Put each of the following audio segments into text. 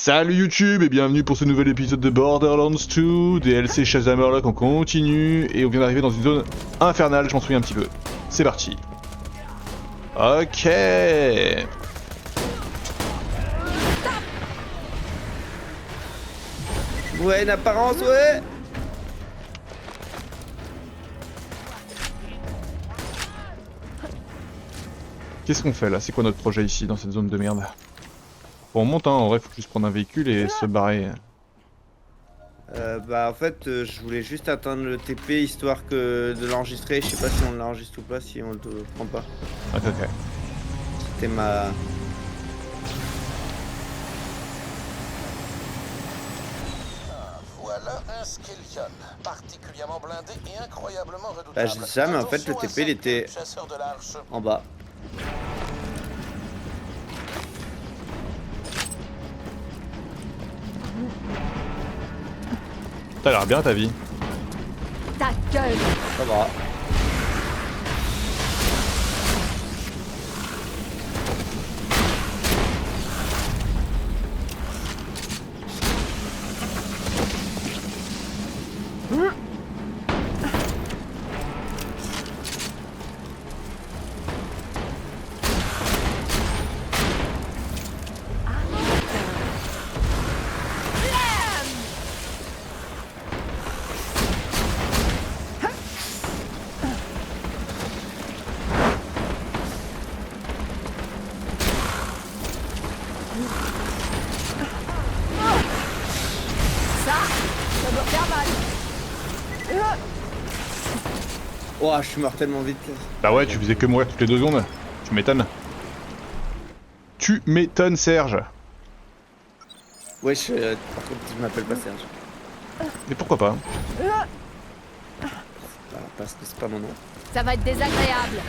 Salut YouTube et bienvenue pour ce nouvel épisode de Borderlands 2, DLC Shazam Murloc, on continue et on vient d'arriver dans une zone infernale, je m'en souviens un petit peu. C'est parti. Ok. Ouais, une apparence, ouais. Qu'est-ce qu'on fait là? C'est quoi notre projet ici dans cette zone de merde? Bon on monte hein, en vrai faut juste prendre un véhicule et se barrer. Bah en fait, je voulais juste atteindre le TP histoire que de l'enregistrer. Je sais pas si on l'enregistre ou pas, si on le prend pas. Ok ok. C'était ma... Voilà un Skellion, particulièrement blindé et incroyablement redoutable. Bah je dis ça, mais en fait le Attention à TP il était certains chasseurs de l'arche. en bas. T'as l'air bien ta vie. Ta gueule! Ça va. Ça doit faire mal! Oh, je suis mort tellement vite. Bah ouais tu faisais que mourir toutes les 2 secondes. Tu m'étonnes. Tu m'étonnes Serge. Wesh, par contre je m'appelle pas Serge. Mais pourquoi pas? Parce que c'est pas mon nom. Ça va être désagréable!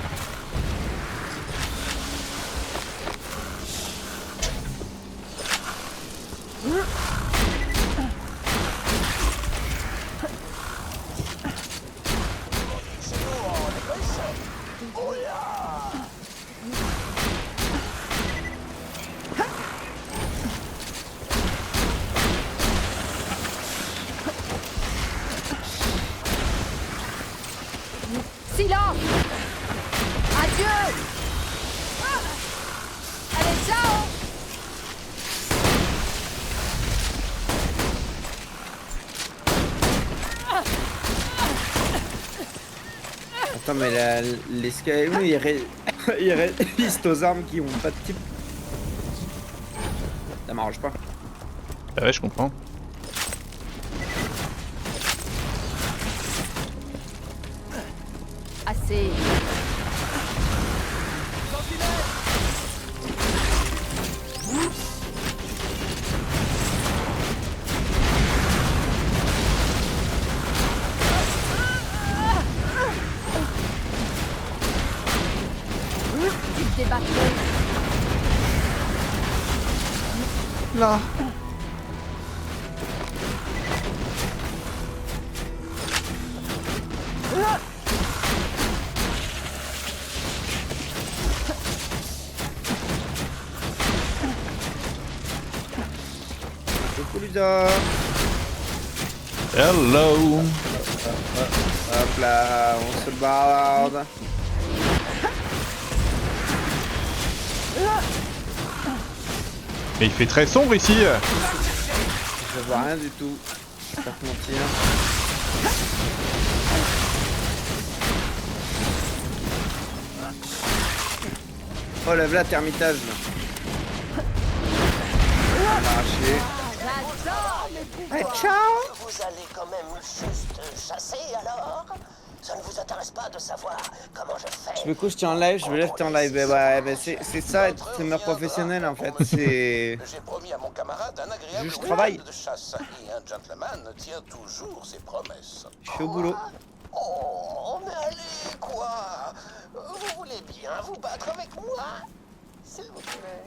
C'est lourd, on est pas ici. Oh là! Silence! Adieu! Allez, ciao! Attends, mais les Skyrim ils résistent aux armes qui ont pas de type. Ça m'arrange pas. Bah ouais je comprends. Assez. Tu te débattrais. Là. Coucou Lisa. Hello. Hop là, on se barre. Mais il fait très sombre ici. Je vois rien du tout. Je vais pas te mentir. Oh là là, termitage là. On l'a arraché. J'adore! Ciao. Vous allez quand même juste chasser alors? Ça ne vous intéresse pas de savoir comment je fais? Je me couche, t'es en live, je me lève, t'es en live. Ouais, bah c'est ça être streamer professionnel en fait. C'est... J'ai promis à mon camarade un agréable Juste travail. week-end de chasse. Et un gentleman tient toujours ses promesses. Je suis au boulot. Oh, mais allez, quoi? Vous voulez bien vous battre avec moi? S'il vous plaît.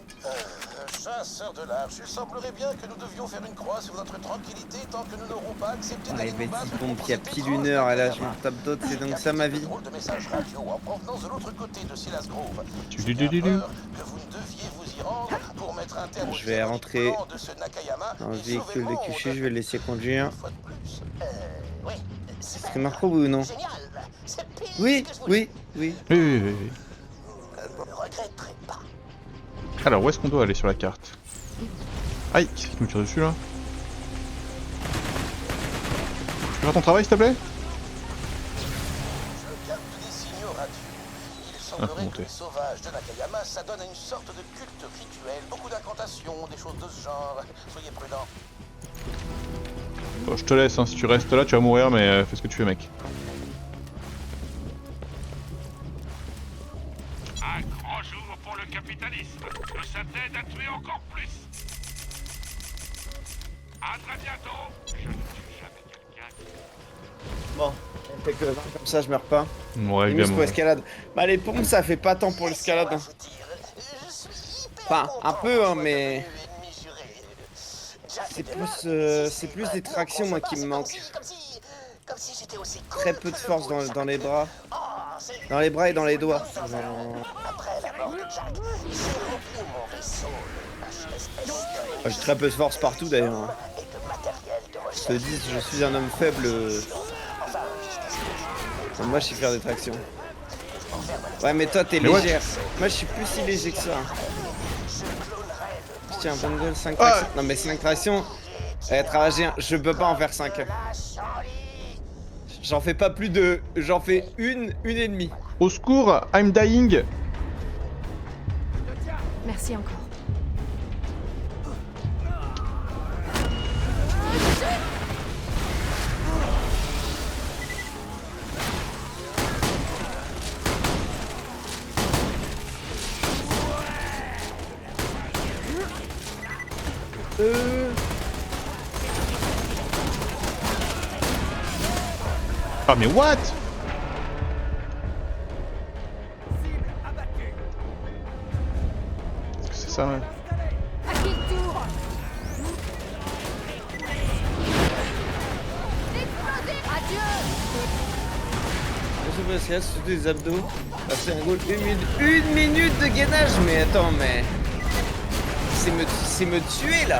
Chasseur de l'arche, il semblerait bien que nous devions faire une croix sur notre tranquillité tant que nous n'aurons pas accepté Ah, d'aller il va nous battre être bon contre qu'il y a cet pile étrange 1 heure et là je guerre. me tape d'autres, c'est donc ça ma vie. Drôle de message radio en provenance de l'autre côté de Silas Grove. Du- J'ai du- du- bien du- peur que vous ne deviez vous y rendre pour mettre mettre un terme au Je vais diabolique rentrer plan de ce Nakayama dans le et sauver véhicule le de monde. QC, je vais le laisser conduire. Une fois de plus. Oui, super. C'est Marco, oui ou non? Génial. C'est pile Oui, ce que je voulais. oui. Oui, oui, oui, oui. Je ne regretterai pas. Alors, où est-ce qu'on doit aller sur la carte? Aïe, qu'est-ce qui me tire dessus là? Tu peux faire ton travail s'il te plaît? Je capte des signaux radio. Il Ah, semblerait que remonter. les sauvages de Nakayama s'adonnent à une sorte de culte rituel, beaucoup d'incantations, des choses de ce genre. Soyez prudents. Bon, je te laisse, hein. Si tu restes là, tu vas mourir, mais fais ce que tu fais, mec. Un grand jour pour le capitalisme, que ça t'aide à tuer encore plus. À très bientôt. Je ne tue jamais quelqu'un qui... Bon, on fait que 20 comme ça, je meurs pas. Ouais, Limite évidemment. pour escalade. Bah les pompes, ça fait pas tant pour l'escalade. Hein. Laissez-moi vous dire, je suis hyper Enfin, un content peu, que hein, tu sois mais- devenu ennemi juré. Jack C'est de plus, Londres, c'est plus des maintenant tractions, qu'on moi, se qui me bat, manquent. c'est comme si j'étais aussi cool Très peu que de le force rouge dans les bras. Oh, c'est Dans les bras et dans les doigts. Après la mort de Jack, j'ai rempli mon vaisseau, HSS J'ai très peu de force partout d'ailleurs. Hein. et de matériel de Je recherche. te dis, je suis un homme faible. Enfin, jusqu'à ce que Enfin, moi, je sais faire des tractions. Ouais, mais toi, t'es Mais ouais. légère. Moi, je suis plus si léger que ça. Tiens, bonne gueule, 5 Ah. tractions. Non, mais 5 tractions. Travailler, je peux pas en faire 5. J'en fais pas plus de. J'en fais une et demie. Au secours, I'm dying. Merci encore. Ah, mais what? C'est ça, ouais. À qui le tour? Explosif! Adieu! Je sais pas si c'est des abdos. Ah, c'est un goal. Une minute de gainage. Mais attends, mais. C'est me tuer là.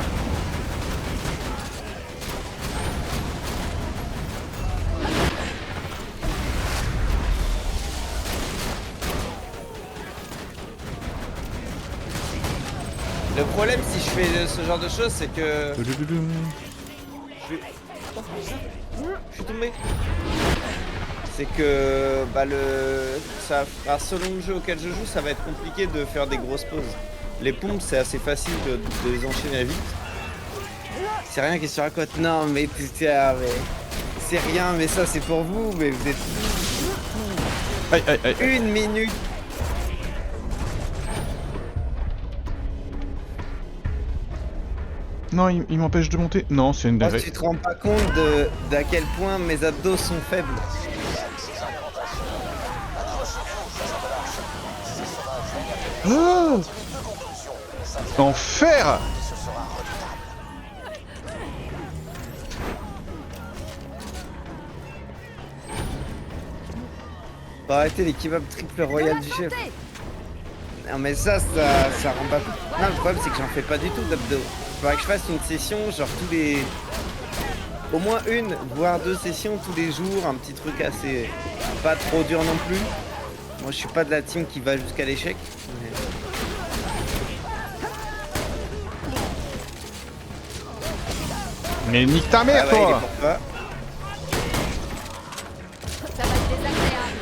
Le problème si je fais ce genre de choses, c'est que je suis tombé. C'est que bah selon le jeu auquel je joue, ça va être compliqué de faire des grosses pauses. Les pompes, c'est assez facile de les enchaîner vite. C'est rien qui se raconte. Non, mais c'est rien, mais ça c'est pour vous, mais vous êtes Aïe, aïe, aïe. une minute. Non, il m'empêche de monter. Non, c'est une Oh, dinguerie. tu te rends pas compte d'à quel point mes abdos sont faibles. Oh Enfer! Faut arrêter les kebabs triple royal du chef. Non mais ça rend pas... Non, le problème c'est que j'en fais pas du tout d'abdos. Faudrait que je fasse une session genre tous les... Au moins une, voire 2 sessions tous les jours, un petit truc assez... Pas trop dur non plus. Moi je suis pas de la team qui va jusqu'à l'échec. Mais nique ta Ah mère, ouais, il est toi! pour toi. Ça va être désagréable.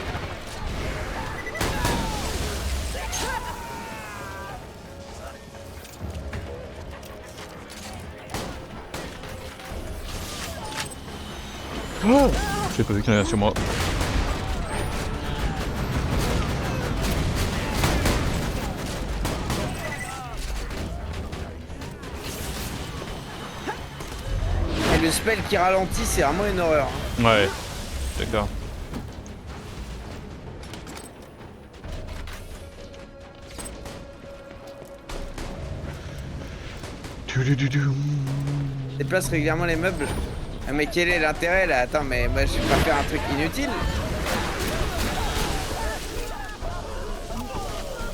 Oh j'ai pas vu qu'il y en avait sur moi. Et le spell qui ralentit, c'est vraiment une horreur. Hein. Ouais, d'accord. Déplace régulièrement les meubles. Ah, mais quel est l'intérêt là? Attends, mais moi je vais pas faire un truc inutile.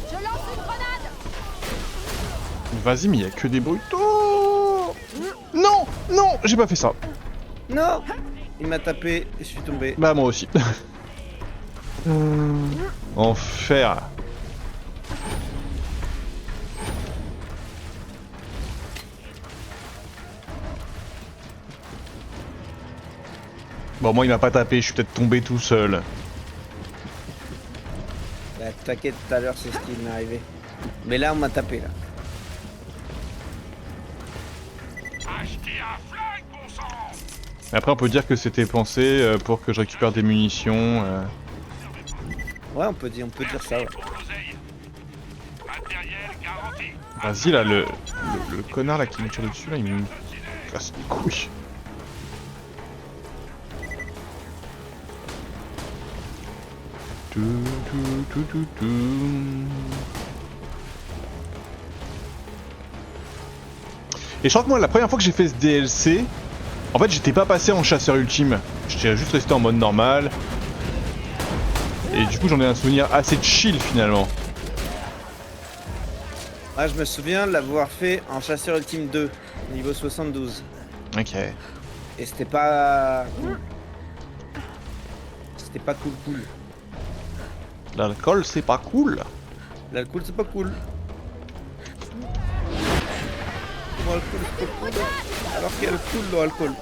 Je lance une grenade! Vas-y, mais il y a que des brutaux. Non, non, j'ai pas fait ça. Non. Il m'a tapé et je suis tombé. Bah moi aussi. Enfer. Bon, moi il m'a pas tapé, je suis peut-être tombé tout seul. Bah, t'inquiète, tout à l'heure c'est ce qui m'est arrivé. Mais là on m'a tapé là. Achetez un flingue, bon sang. Après on peut dire que c'était pensé pour que je récupère des munitions. Ouais, on peut dire ça. Ouais. Pour l'oseille. Matériel garanti. Vas-y là, le connard là qui me tire dessus là, il me casse les couilles. Et je crois que moi la première fois que j'ai fait ce DLC, en fait j'étais pas passé en chasseur ultime, j'étais juste resté en mode normal. Et du coup j'en ai un souvenir assez chill finalement. Ah, je me souviens de l'avoir fait en chasseur ultime 2, niveau 72. Ok. Et c'était pas cool. C'était pas cool. L'alcool c'est pas cool. L'alcool c'est pas cool. L'alcool c'est pas cool. Alors qu'il y a le cool dans l'alcool.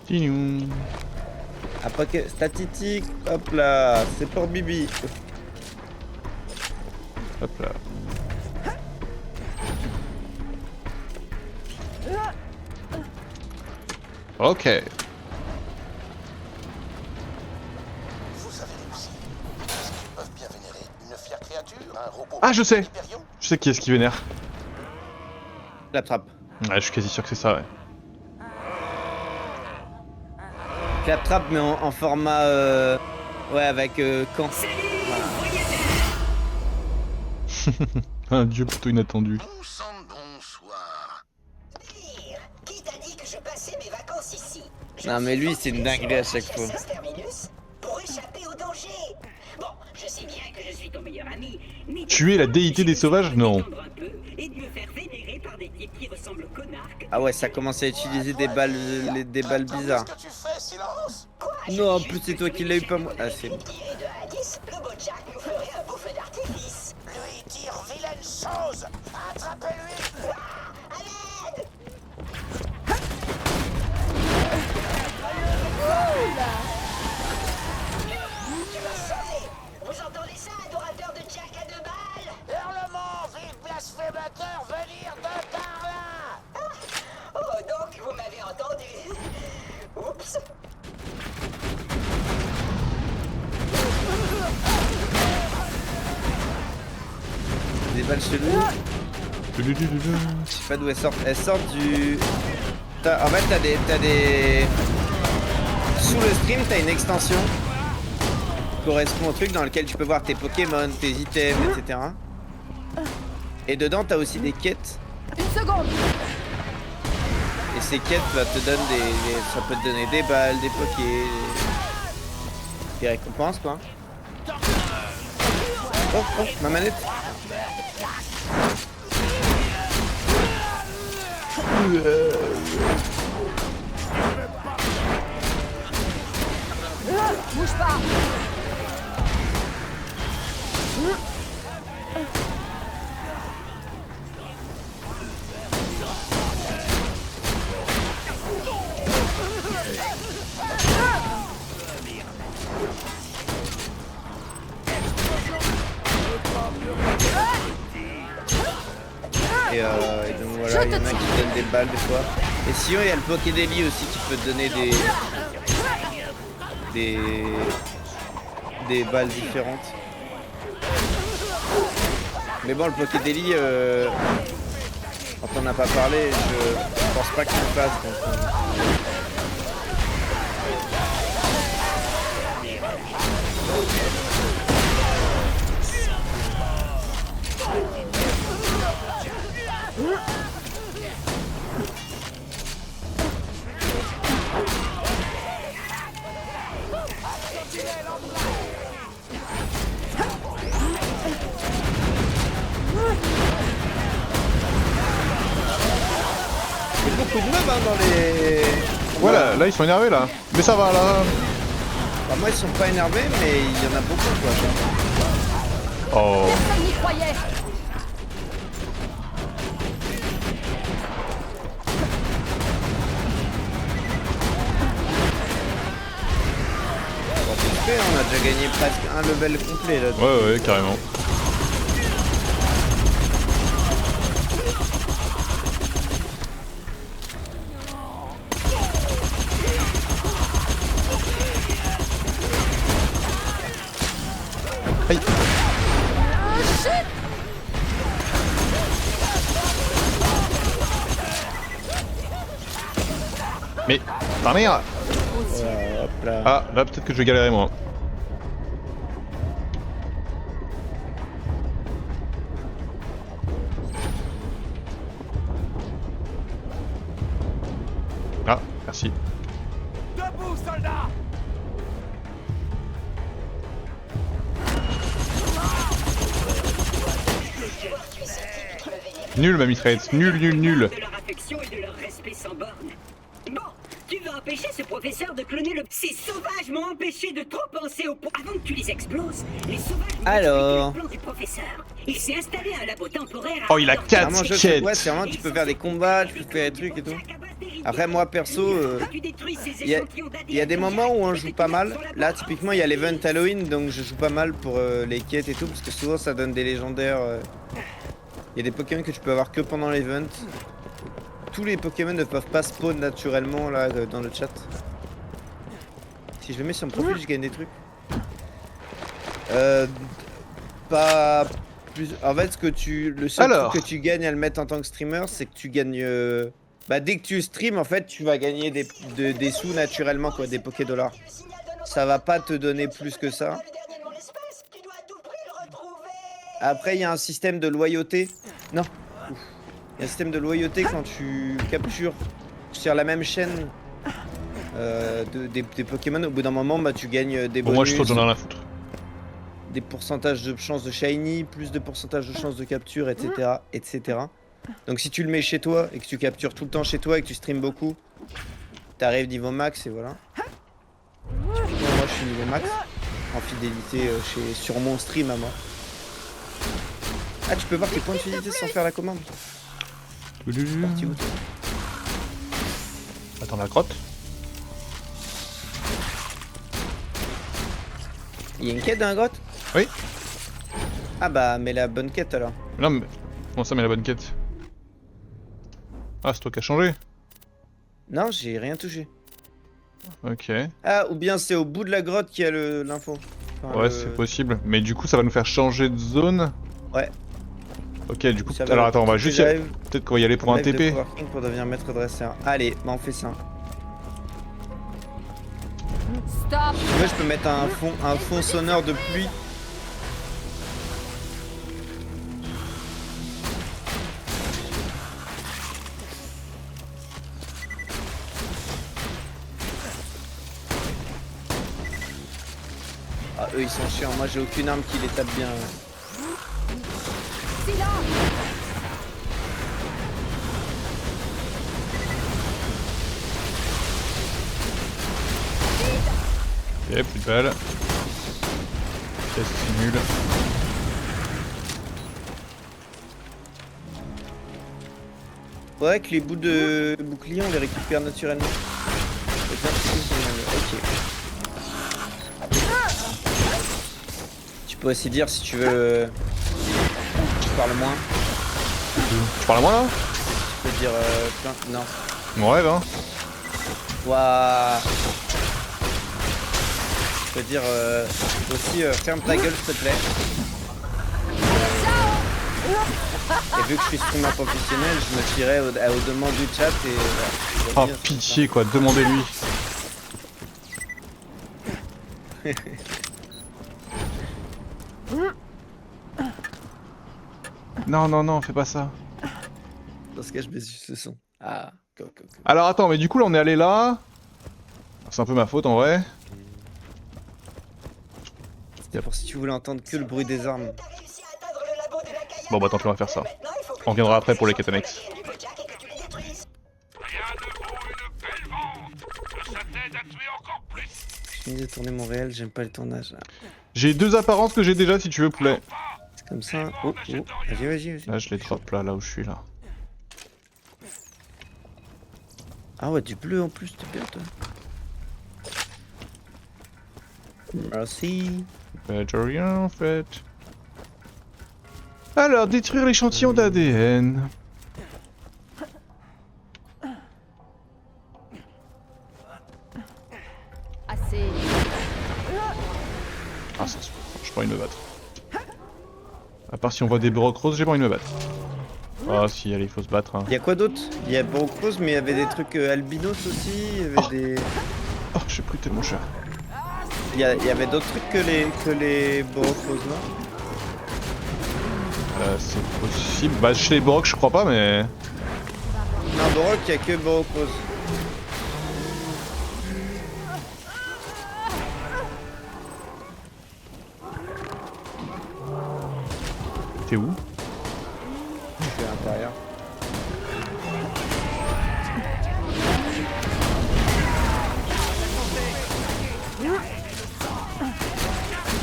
Tinou. Après que statistique, hop là, c'est pour Bibi. Hop là. Ok. Vous avez réussi. Est-ce qu'ils peuvent bien vénérer une fière créature, un robot? Ah je sais. Hyperion? Je sais qui est-ce qui vénère. La trappe. Ouais, je suis quasi sûr que c'est ça, ouais. La trappe mais en format ouais avec camp. Un dieu plutôt inattendu. Bon sang de bonsoir. Qui t'a dit que je passais mes vacances ici? Non mais lui c'est une dinguerie à chaque fois. Terminus pour échapper au danger. Bon, je sais bien que je suis ton meilleur ami, mais Tuer la déité des sauvages? Non. un peu et de me faire vénérer par des types qui ressemblent au connard que Ah ouais, ça commence à utiliser des balles bizarres. Qu'est-ce que tu fais, silence? Non, en plus c'est toi qui l'as eu pas moi. Ah c'est bon. tiré de à 10, le beau Jack nous ferait un beau feu d'artifice. Lui dire vilaine chose. Attrapez-lui. Tu m'as sauvé. Vous entendez ça, adorateur de Jack à 2 balles? Hurlement, vil blasphémateur, venir de par là. Oh, donc vous m'avez entendu. Oups. Des balles cheloues. Je sais pas d'où elles sortent. Elles sortent du. En fait t'as des. Sous le stream t'as une extension qui correspond au truc dans lequel tu peux voir tes Pokémon, tes items, etc. Et dedans t'as aussi des quêtes. Une seconde. Et ces quêtes te donnent ça peut te donner des balles, des pokés, des récompenses quoi. Oh, ma manette. Bouge pas. Et donc voilà, il y en a qui donnent des balles des fois. Et sinon il y a le Pokédeli aussi qui peut te donner des balles différentes. Mais bon, le Pokédeli, quand on n'a pas parlé, je pense pas qu'il le fasse. Donc, beaucoup de mobs hein, dans les... Voilà, là ils sont énervés là. Mais ça va là. Bah, moi ils sont pas énervés mais il y en a beaucoup quoi. Oh. Personne n'y croyait. Bon, vite fait, on a déjà gagné presque un level complet là. Ouais, carrément. Aïe. Mais, ta mère. Voilà, hop là. Ah, là peut-être que je vais galérer moi. Ah, merci. Debout, soldats! Nul ma mitraillette, nul. De leur affection et de leur respect sans borne. Bon, tu veux empêcher ce professeur de cloner le... Ces sauvages m'ont empêché de trop penser au... Avant que tu les exploses, les sauvages m'ont Alors. expliqué le plan du professeur. Il s'est installé un labo temporaire... Oh, il a 4 Vraiment, je sais, ouais, c'est vraiment, tu peux faire des combats, tu peux faire des trucs et tout. Après, moi perso, il y a des moments où on joue pas mal. Là, typiquement, il y a l'event Halloween, donc je joue pas mal pour les quêtes et tout, parce que souvent ça donne des légendaires. Il y a des Pokémon que tu peux avoir que pendant l'event. Tous les Pokémon ne peuvent pas spawn naturellement là dans le chat. Si je le mets sur mon profil, je gagne des trucs. Pas plus. En fait, le seul truc que tu gagnes à le mettre en tant que streamer, c'est que tu gagnes. Bah, dès que tu stream, en fait, tu vas gagner des sous naturellement, quoi, des Pokédollars. Ça va pas te donner plus que ça. Après, il y a un système de loyauté. Non. Il y a un système de loyauté quand tu captures sur la même chaîne des Pokémon. Au bout d'un moment, bah, tu gagnes des bonus. Bon, moi je saute, j'en ai rien à foutre. Des pourcentages de chance de shiny, plus de pourcentage de chance de capture, etc., etc. Donc si tu le mets chez toi et que tu captures tout le temps chez toi et que tu streams beaucoup, t'arrives niveau max et voilà. Typiquement, moi je suis niveau max en fidélité sur mon stream à moi. Ah, tu peux voir tes points de fidélité sans faire la commande. Parti où toi? Attends, la grotte. Il y a une quête dans la grotte? Oui. Ah bah, mets la bonne quête alors. Non mais... Comment ça met la bonne quête? Ah, c'est toi qui as changé. Non, j'ai rien touché. Ok. Ah, ou bien c'est au bout de la grotte qu'il y a l'info. Enfin, Ouais, c'est possible. Mais du coup, ça va nous faire changer de zone. Ouais. Ok, du coup, Ça va, alors attends, on va faut que juste... j'arrive Peut-être qu'on va y aller pour un live de TP. Power King pour devenir maître dresseur. Allez, bah on fait ça. Stop. Moi je peux mettre un fond sonore de pluie. Ah eux ils sont chiants, moi j'ai aucune arme qui les tape bien. Silence. Ok, plus de balles. Ok, c'est nul. Ouais que les bouts de bouclier on les récupère naturellement. Ok. Tu peux aussi dire si tu veux... Tu parles moins. Tu parles à moi là? Tu peux dire plein... Non. Mon rêve hein. Waouh. Je peux dire aussi ferme ta gueule s'il te plaît. Et vu que je suis streamer professionnel, je me fierai aux demandes du chat et Oh pitié quoi, demandez-lui. Non, non, non, fais pas ça. dans ce cas je baisse juste le son. Ah, go. Alors attends, mais du coup là on est allé là. C'est un peu ma faute en vrai. C'est pour si tu voulais entendre que le bruit des armes. Bon bah tant pis, on va faire ça. On reviendra après pour les quêtes annexes. Rien fini de tourner mon réel, j'aime pas le tournage là. J'ai 2 apparences que j'ai déjà si tu veux, poulet. C'est comme ça. Oh, oh. Vas-y. Là, je les drop là où je suis là. Ah ouais, du bleu en plus, t'es bien toi. Merci. Bah, j'ai rien en fait. Alors, détruire l'échantillon d'ADN. Assez. Ah, ça se peut. J'ai pas envie de me battre. À part si on voit des brocs roses, j'ai pas envie de me battre. Ah, si, allez, il faut se battre. Hein. Y'a quoi d'autre? Il y a Borocrose, mais il y avait des trucs albinos aussi. Il y avait des. Oh, j'ai pris tellement cher. Il y avait d'autres trucs que les Borocrose, non? C'est possible. Bah, chez les brocs, je crois pas, mais. Non, Borok, il y a que Borocrose. T'es où? Je suis à l'intérieur.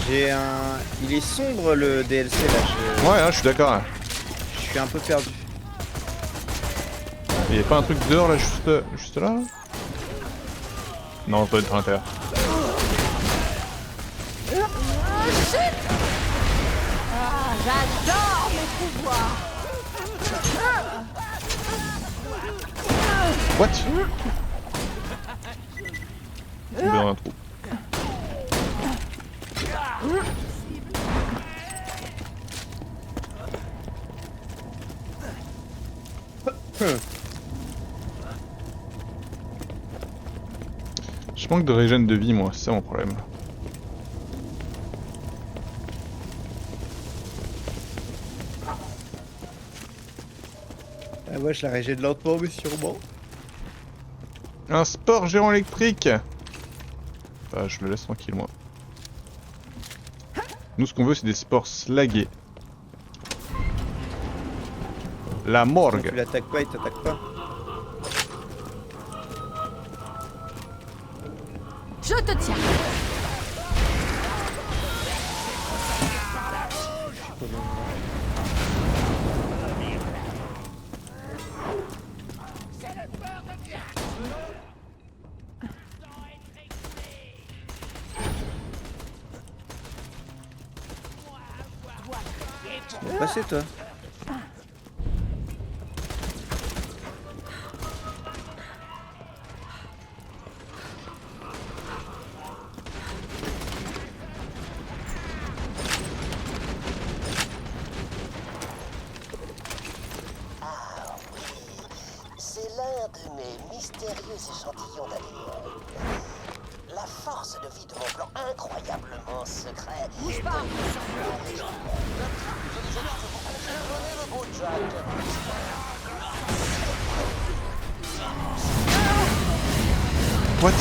J'ai un... Il est sombre le DLC là, Ouais, hein, je suis d'accord. Hein. je suis un peu perdu. Y'a pas un truc dehors là, juste là? Non, ça doit être à l'intérieur. Ah, j'adore mes pouvoirs. What? Tombé dans un trou. Je manque de régène de vie, moi, c'est ça mon problème. Ah ouais, je la régène lentement mais sûrement. Un sport géant électrique. Bah, je le laisse tranquille, moi. Nous, ce qu'on veut, c'est des sports slagués. La Tu morgue. l'attaques pas, il t'attaque pas. Je te tiens. Bon, passez toi. C'est l'un de mes mystérieux échantillons d'ADN. La force de vie de mon plan incroyablement secret. Bouge pas. Prenez le beau Jack. What?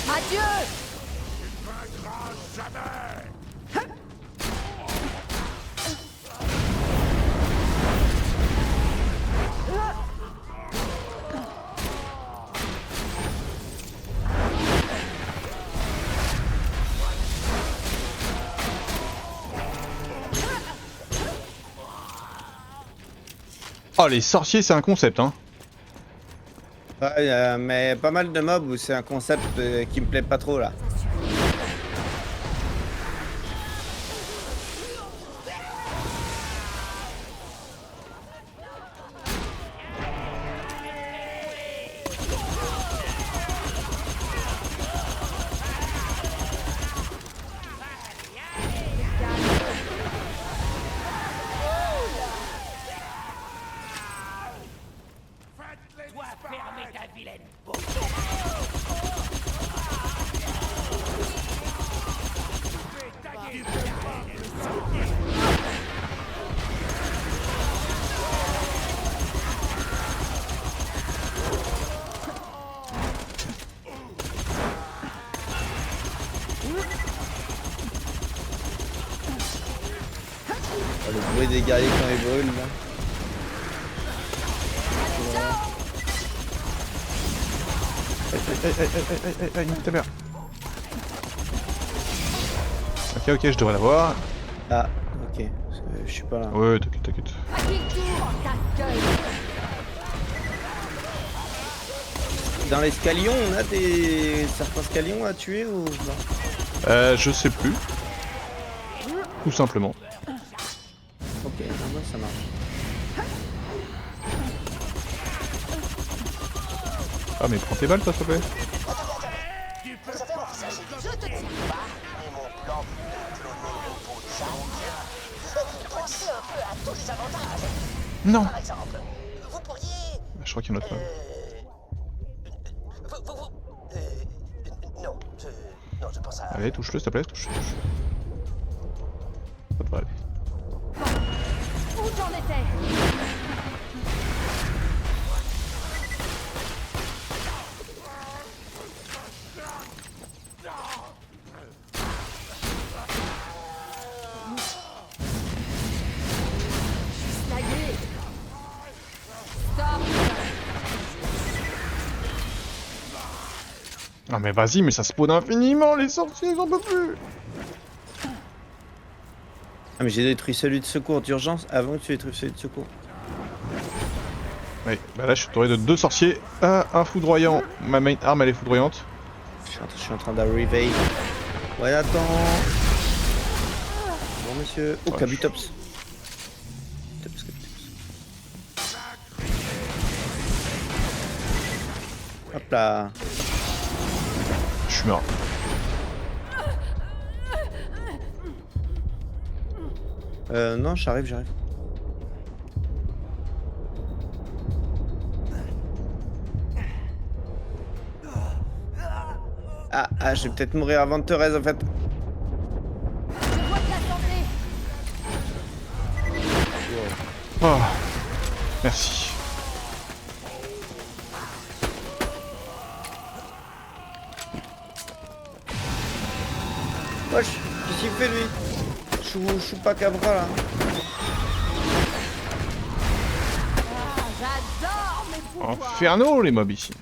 Adieu. Oh, les sorciers, c'est un concept, hein. Ouais, mais pas mal de mobs où c'est un concept qui me plaît pas trop là. Oh, le bruit des guerriers quand ils brûlent là. Nique ta mère. Ok, je devrais l'avoir. Ah, ok. Parce que je suis pas là. Ouais, t'inquiète. À qui le tour? Ta gueule. Dans les scalions, on a certains scalions à tuer ou pas? Je sais plus. Tout simplement. Ok, moi ça marche. Ah mais prends tes balles toi s'il te plaît. Vous avez envisagé Je te tiens. mais mon plan de cloner le pot de Shao. Pensez un peu à tous les avantages. Non. Par exemple, vous pourriez... Je crois qu'il y en a autre. Non, je pense à... Allez, touche-le s'il te plaît, touche. Ça devrait aller. Où j'en étais? Snagué. Stop. Ah mais vas-y, mais ça spawn infiniment les sorciers, j'en peux plus. Ah mais j'ai détruit celui de secours d'urgence avant que tu détruises celui de secours. Oui, bah là je suis entouré de 2 sorciers, un foudroyant, ma main arme elle est foudroyante. Je suis en train d'arriver. Ouais, attends. Bon monsieur. Oh, Ouais, Kabutops. Hop là. Je suis mort. Non, j'arrive. Ah, je vais peut-être mourir avant de Thérèse en fait. Je vois de la santé. Oh. Merci. Wesh, qu'est-ce qu'il fait lui? Chupacabra là. Ah, j'adore mes pouvoirs. Inferno les mobs ici.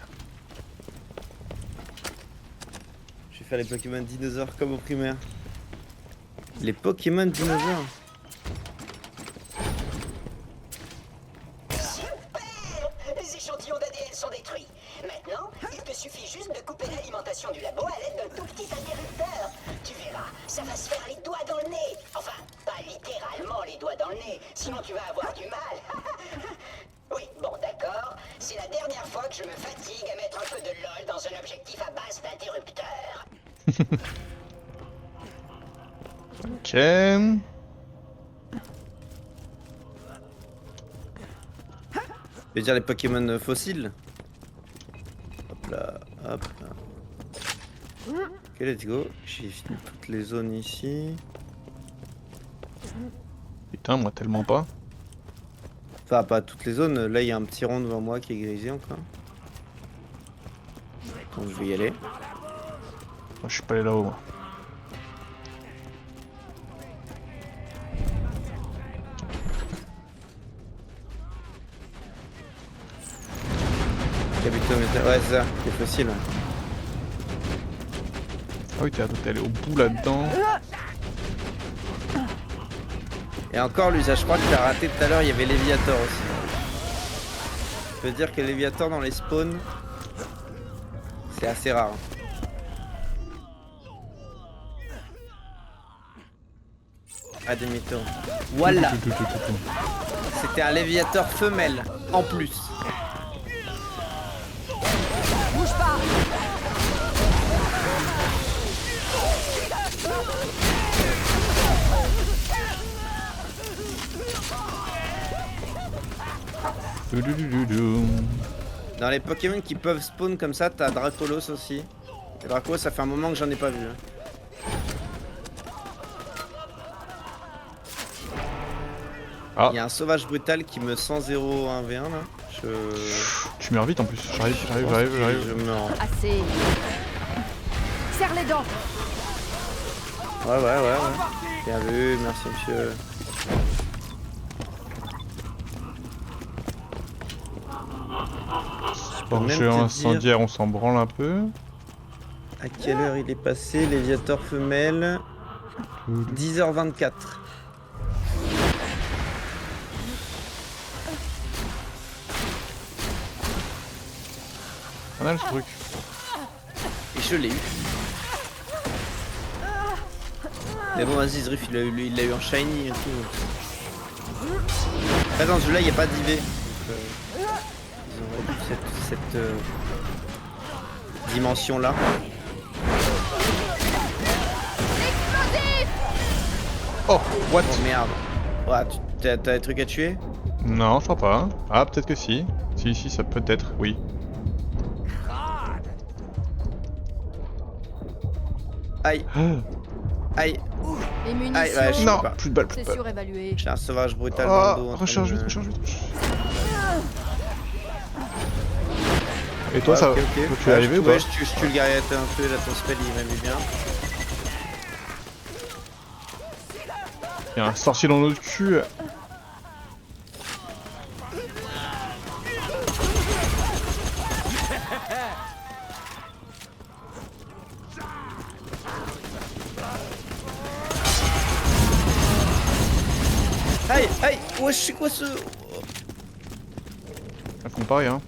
Je vais faire les Pokémon dinosaures comme au primaire. Les Pokémon dinosaures. Super! Les échantillons d'ADN sont détruits. Maintenant, il te suffit juste de couper l'alimentation du labo à l'aide d'un tout petit interrupteur. Tu verras, ça va se faire les doigts dans le nez. Enfin, pas littéralement les doigts dans le nez, sinon tu vas avoir du mal. Oui, bon d'accord, c'est la dernière fois que je me fatigue à mettre un peu de LOL dans un objectif à base d'interrupteur. Ok. Je veux dire les Pokémon fossiles. Hop là, hop là. Ok, let's go. J'ai fini toutes les zones ici. Putain, moi tellement pas. Enfin, pas toutes les zones. Là, il y a un petit rond devant moi qui est grisé encore. Donc, je vais y aller. Moi je suis pas allé là-haut. Moi. Kabutops, ouais, c'est ça, c'est fossile. Ah oui, t'es allé au bout là-dedans. Et encore, Lusa, je crois que t'as raté tout à l'heure, il y avait Léviator aussi. Je veux dire que Léviator dans les spawns, c'est assez rare. Ah, demi-tour. Voilà. C'était un Léviator femelle, en plus. Bouge pas. Dans les Pokémon qui peuvent spawn comme ça, t'as Dracolos aussi. Et Draco, ça fait un moment que j'en ai pas vu. Ah. Il y a un sauvage brutal qui me 100-0 1v1 là. Tu meurs vite en plus. J'arrive. Je meurs. Assez. Serre les dents. Ouais. Bien vu, merci monsieur. Forgeur même te incendiaire, on s'en branle un peu. À quelle heure il est passé? Léviator femelle. 10h24. Pas mal ce truc. Et je l'ai eu. Mais bon, vas-y, Zrif, il l'a eu en shiny et tout. Après, dans ce jeu-là, il n'y a pas d'IV. Ils ont réduit cette dimension-là. Oh, what? Oh merde. Ouais, t'as des trucs à tuer? Non, je crois pas. Ah, peut-être que si. Si, ça peut être, oui. Aïe, aïe, Les aïe, munitions, ouais, je sais Non, pas. plus de balles, plus c'est de balles. surévalué. J'ai un sauvage brutal dans le dos. Oh, en train recharge de- vite, recharge vite. Et toi, ça, ok. toi, tu es arrivé ou pas? Ouais, je tue le guerrier un peu, là, ton spell, il m'a mis bien. Il y a un sorcier dans notre cul. Aïe, aïe, ouais, c'est quoi ce... Ça compte pareil, hein.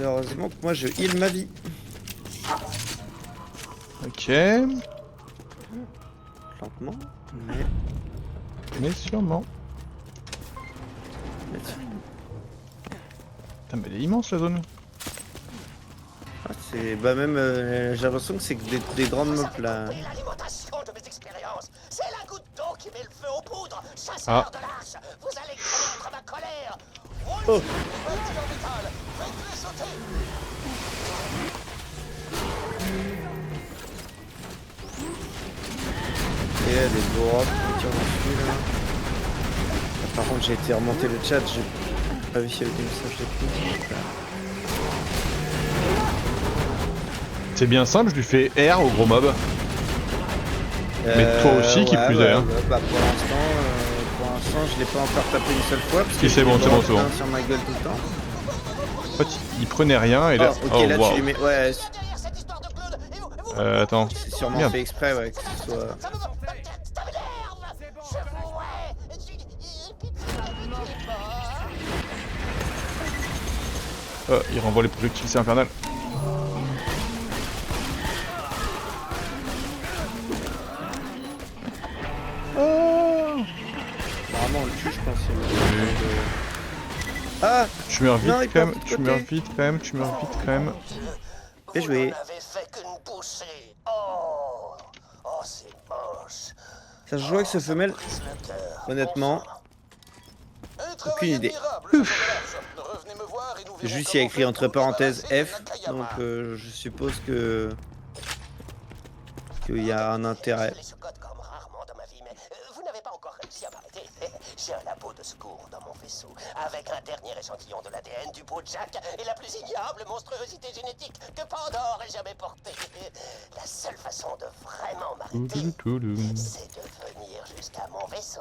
Heureusement que moi je heal ma vie. Ok. Lentement, Mais sûrement. mais... Putain, mais elle est immense la zone. Ah, c'est... Bah même, j'ai l'impression que c'est que des grandes mobs là. Comprenez l'alimentation de mes expériences. C'est la goutte d'eau qui met le feu aux poudres. Chasseur Ah. de l'âge, vous allez connaître ma colère. Roulez Oh. les bâtis en métal. Faites-les sauter. Et elle est droite, qui tire dessus là. Par contre j'ai été remonter le chat, j'ai pas vu s'il y avait des messages de plus. C'est bien simple, je lui fais R au gros mob. Mais toi aussi, qui plus est, hein. Bah pour l'instant je l'ai pas encore tapé une seule fois. Parce Si, que c'est j'ai bon, des c'est bon, drops c'est bon. sur ma gueule tout le temps. En fait, il prenait rien et là. Oh, ok, Oh, là waouh. tu lui mets. Ouais, Derrière cette histoire de clown. Et vous Attends. c'est sûrement Merde. fait exprès, ouais, que ce soit. ça m'énerve. Je vous Il renvoie les projectiles, c'est infernal. Apparemment on le tue, je pense. Ah, Tu meurs vite Non, il quand même, part de tu côté. meurs vite quand même, tu meurs vite quand même. Bien Vous joué. n'en avez fait qu'une bouchée. Oh, c'est moche. ça se joue avec ce femelle. Brise le cœur. Honnêtement, Un aucune idée. admirable, chasseur de l'âge. Revenez me voir et nous verrons juste il y a comment écrit faire entre pour nous parenthèses débarrasser de F, Nakayama. donc je suppose que qu'il y a un intérêt. Je les secote comme rarement dans ma vie, mais vous n'avez pas encore réussi à m'arrêter. J'ai un labo de secours dans mon vaisseau, avec un dernier échantillon de l'ADN du beau Jack et la plus ignoble monstruosité génétique que Pandore ait jamais portée. La seule façon de vraiment m'arrêter, c'est de venir jusqu'à mon vaisseau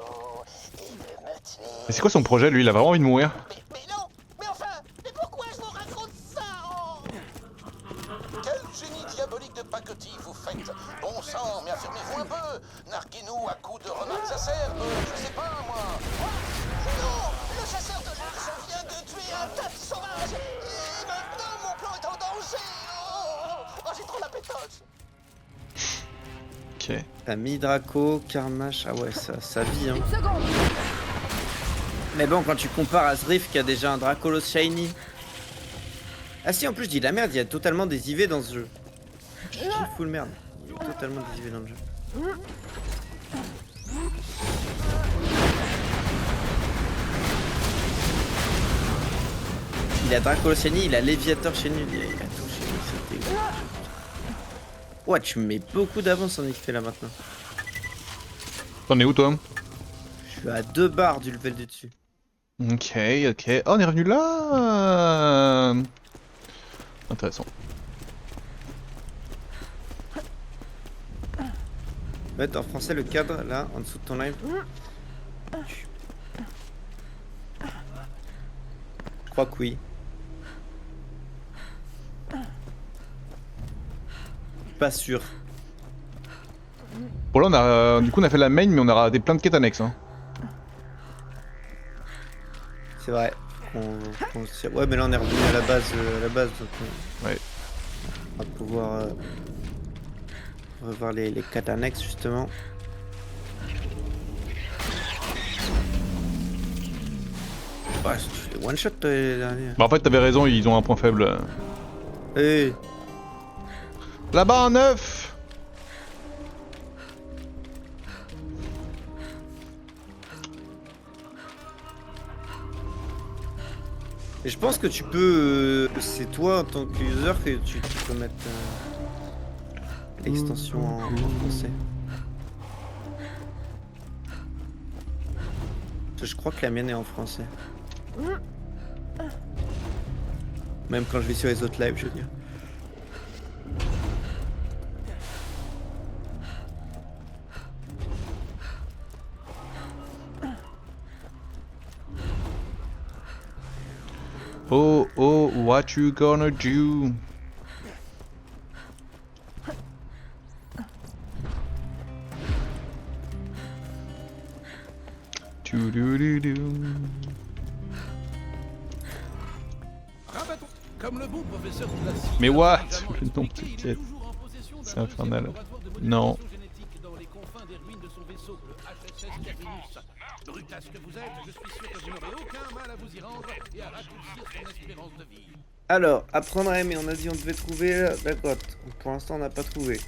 et de me tuer. Mais c'est quoi son projet lui? Il a vraiment envie de mourir. Mais non, mais enfin, mais pourquoi je vous raconte ça? Quel génie diabolique de pacotille vous faites. Bon sang, mais affirmez-vous un peu. Narguez-nous à coups de renards acerbes, je sais pas moi. Non, le chasseur de l'arche vient de tuer un tas de sauvages. Et maintenant, mon plan est en danger. Oh, j'ai trop la pétoche. Ok. T'as mis Draco, Carnage, ah ouais, ça vit hein. Une seconde. Mais bon, quand tu compares à Zrif qui a déjà un Dracolos Shiny. Ah si, en plus je dis de la merde, il y a totalement des IV dans ce jeu. Je dis full merde, il y a totalement des IV dans le jeu. Il a Dracolos Shiny, il a Léviator Shiny, il a tout Shiny, c'est dégueu. Ouais, tu me mets beaucoup d'avance en XP là maintenant. T'en es où toi? Je suis à 2 barres du level du dessus. Ok, ok. Oh, on est revenu là. Intéressant. Mettre en français le cadre là en dessous de ton live. crois que oui. Pas sûr. Bon là, du coup, on a fait la main, mais on aura des plein de quêtes annexes. Hein. C'est vrai. Ouais, mais là on est revenu à la base, donc Ouais. on va pouvoir revoir les quêtes annexes justement. Bah, c'est one shot les derniers. Bah en fait, t'avais raison, ils ont un point faible. Hey. Là-bas, un œuf. Et je pense que tu peux, c'est toi en tant qu'user que tu peux mettre l'extension en français. Parce que je crois que la mienne est en français. Même quand je vais sur les autres lives, je veux dire. Oh, oh, what you gonna do? Comme le bon professeur de la scie, Mais what? évidemment, Le nom de expliqué, il est quête. toujours en possession d'un C'est infernal. laboratoire de Non. modification génétique dans les confins des ruines de son vaisseau, le HSS Terminus. Brutasse que vous êtes, je suis sûr que vous n'aurez aucun mal à vous y rendre et à raccourcir son espérance de vie. Alors, apprendre à aimer, on a dit on devait trouver la grotte. Pour l'instant, on n'a pas trouvé.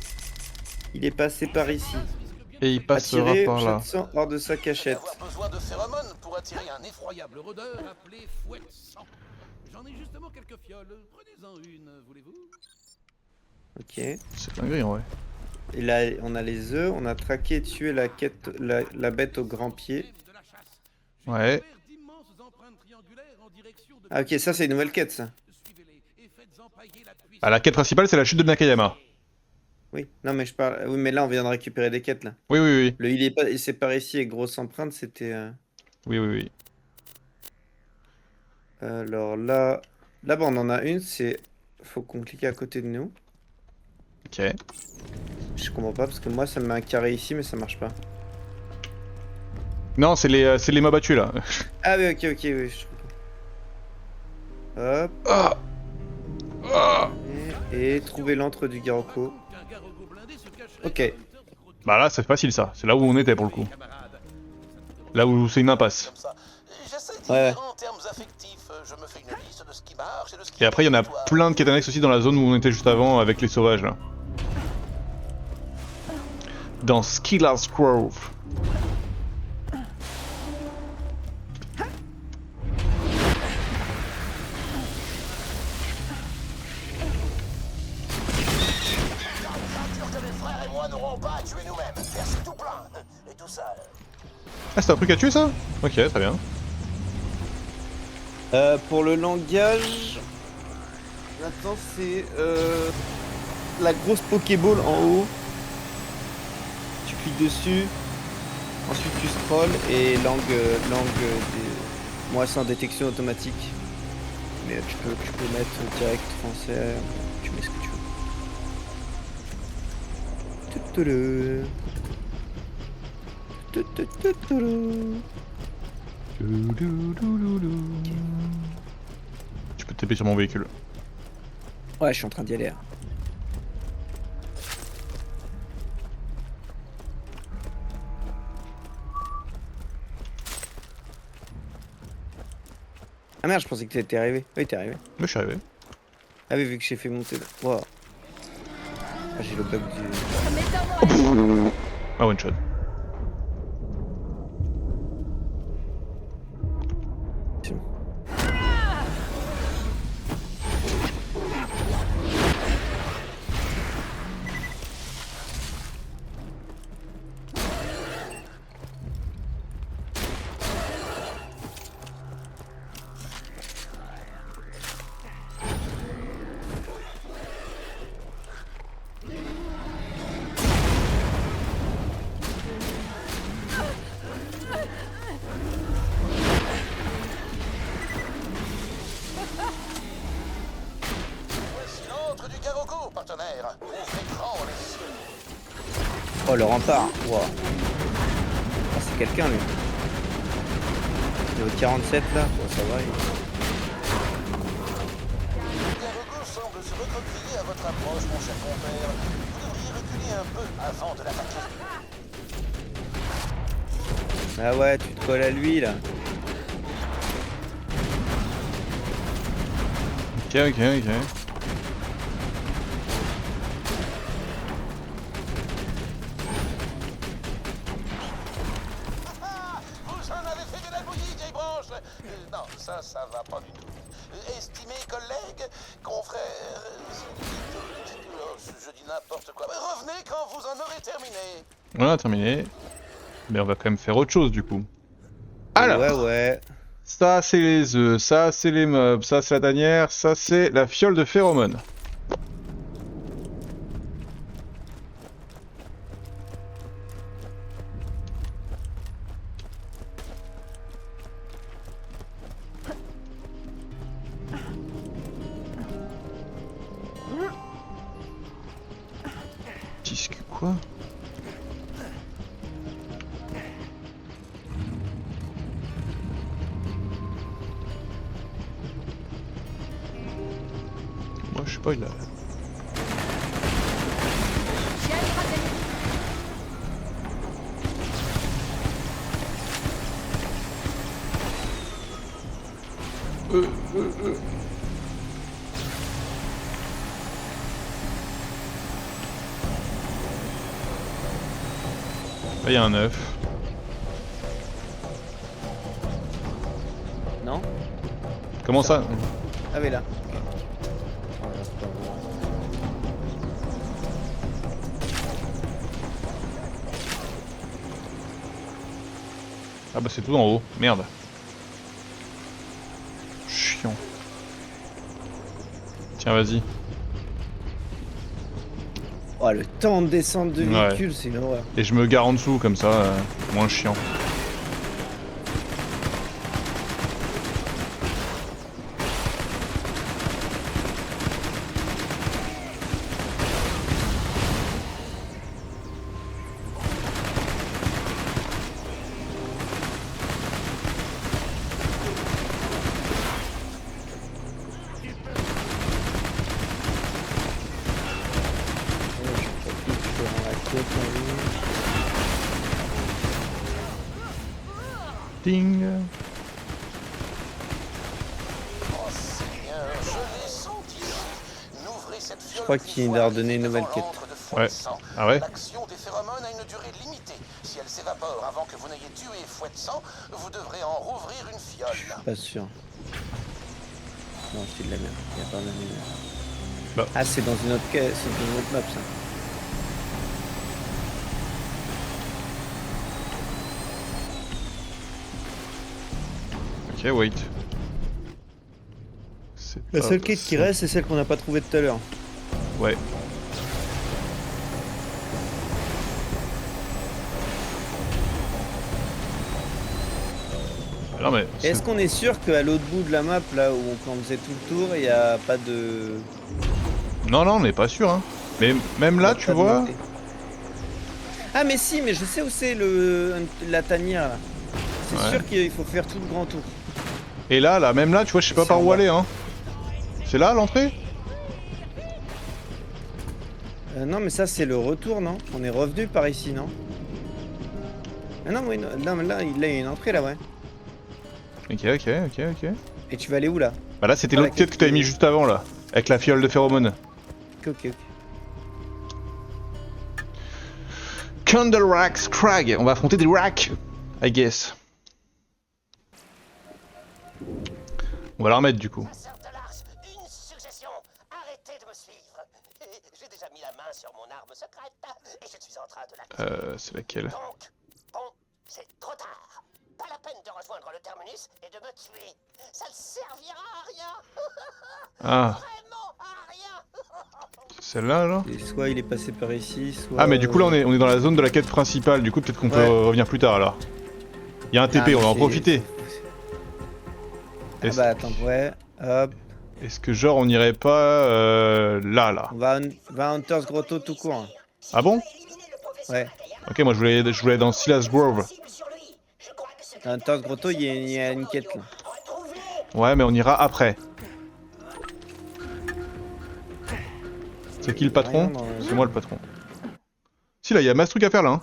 Il est passé par ici. Et il passera Attirer par là. 700 hors de sa cachette. Avoir besoin de phéromones pour attirer un effroyable. Incroyable rôdeur appelé fouette sang. J'en ai justement quelques fioles. Prenez-en une, voulez-vous? Ok. C'est dingue en vrai. Et là, on a les œufs. On a traqué et tué la quête, la bête au grand pied. De la chasse. Ouais. D'immenses empreintes triangulaires en direction de... Ah, ok, ça, c'est une nouvelle quête, ça. Suivez-les et faites empailler la puissance. Ah, la quête principale, c'est la chute de Nakayama. Oui. Non, mais je parle. Oui, mais là, on vient de récupérer des quêtes, là. Oui, oui, oui. Le il est pas, il s'est par ici et grosse empreinte, c'était. Oui, oui, oui. Alors là, là-bas, on en a une. C'est. Faut qu'on clique à côté de nous. Ok. Je comprends pas parce que moi, ça me met un carré ici, mais ça marche pas. Non, c'est les mobs à tuer là. Ah oui, ok, ok, oui. Je comprends. Hop. Ah. Ah. Et trouver l'antre du Garoko. Qu'un garrot blindé se cacherait Ok. dans un hunter de crotone. Bah là, c'est facile ça. C'est là où on était pour le coup. Là où c'est une impasse. Comme ça. J'essaie d'y Ouais. vivre en termes affectifs. Je me fais une liste de ce qui marche et de ce qui... Et après, il y en a plein de quêtes annexes aussi dans la zone où on était juste avant avec les sauvages là. Dans Skiller's Grove. Que mes frères et moi n'aurons pas à tuer nous-mêmes. Merci tout plein. Et tout ça. Ah, c'est un truc à tuer ça? Ok, très bien. Pour le langage. Maintenant, c'est la grosse Pokéball en haut. Tu cliques dessus. Ensuite, tu scrolls et langue des. Moi, c'est en détection automatique. Mais tu peux mettre direct français. Tu mets ce que tu veux. Tu peux te taper sur mon véhicule. Ouais, je suis en train d'y aller. Ah merde, je pensais que t'étais arrivé. Oui, t'es arrivé. Mais je suis arrivé. Ah oui, vu que j'ai fait monter. Wow. Ah, j'ai le bug du. Ça m'étonnerait. Ah, one shot. fait grand, les Oh, le rempart. Wow. Ah, c'est quelqu'un, lui. Il est au 47, là. Bon, ça va, Garogo semble se recroqueviller à votre approche, mon cher compère. Vous devriez reculer un peu avant de l'attaquer. Ah ouais, tu te colles à lui, là. Ok, ok, ok. Ah, vous en avez fait de la bouillie, vieille branche. Non, ça va pas du tout. Estimés collègues, confrères... je dis n'importe quoi. Revenez quand vous en aurez terminé. On a terminé. Mais on va quand même faire autre chose du coup. Alors, Ouais, ouais. ça c'est les œufs, ça c'est les meubles, ça c'est la tanière, ça c'est la fiole de phéromone. Disque quoi? Moi je sais pas, il a... Ciel rasé. Là il y a un œuf. Non? Comment ça? Ah, mais là. Ah bah c'est tout en haut, merde. Chiant. Tiens vas-y. Oh, le temps de descente de Ouais. véhicule, c'est une horreur. Et je me gare en dessous comme ça, moins chiant. Ding. Oh, c'est bien, je l'ai senti. N'ouvrez cette fiole. Je crois qu'il va leur donner une nouvelle quête. Ouais. Ah ouais? L'action des phéromones a une durée limitée. Si elle s'évapore avant que vous n'ayez tué Fouet de sang, vous devrez en rouvrir une fiole. Pas sûr. Non, c'est de la merde. Il n'y a pas de la merde. Bah. Ah, c'est dans une autre caisse, c'est dans une autre map, ça. Ok, wait. C'est La pas seule quête qui possible. reste, c'est celle qu'on n'a pas trouvée tout à l'heure. Ouais. Non mais... c'est- Est-ce qu'on est sûr qu'à l'autre bout de la map, là où on faisait tout le tour, il n'y a pas de... Non, non, on n'est pas sûr, hein. Mais même là, pas tu de vois... montée. Ah mais si, mais je sais où c'est la tanière, là. C'est Ouais. sûr qu'il faut faire tout le grand tour. Et là, même là, tu vois, je sais pas C'est par en où bas. aller, hein. C'est là, l'entrée? Non mais ça c'est le retour, non? On est revenu par ici, non? Ah non, oui, non, mais là, il y a une entrée, là, ouais. Ok, ok, ok, ok. Et tu vas aller où, là? Bah là, c'était Voilà, l'autre quête que t'avais mis juste avant, là. Avec la fiole de phéromone. Ok, ok. Candlerack Scrag. On va affronter des racks, I guess. On va la remettre, du coup. Chasseur de Lars, une suggestion. Arrêtez de me suivre. J'ai déjà mis la main sur mon arme secrète et je suis en train de la... C'est laquelle? Donc, bon, c'est trop tard. Pas la peine de rejoindre le terminus et de me tuer. Ça ne servira à rien. Ah, Vraiment à rien. celle-là, alors? Et soit il est passé par ici, soit... Ah, mais du coup, là, on est dans la zone de la quête principale. Du coup, peut-être qu'on peut Ouais. revenir plus tard, alors. Il y a un TP, Ah, on va en mais profiter. Ah bah attends, ouais, hop. Est-ce que genre on irait pas là On va à Hunter's Grotto tout court. Hein. Ah bon? Ouais. Ok, moi je voulais aller dans Silas Grove. À Hunter's Grotto, il y a une quête là. Ouais, mais on ira après. C'est qui le patron? Rien dans le- C'est moi le patron. Si, là, il y a masse truc à faire là. Hein.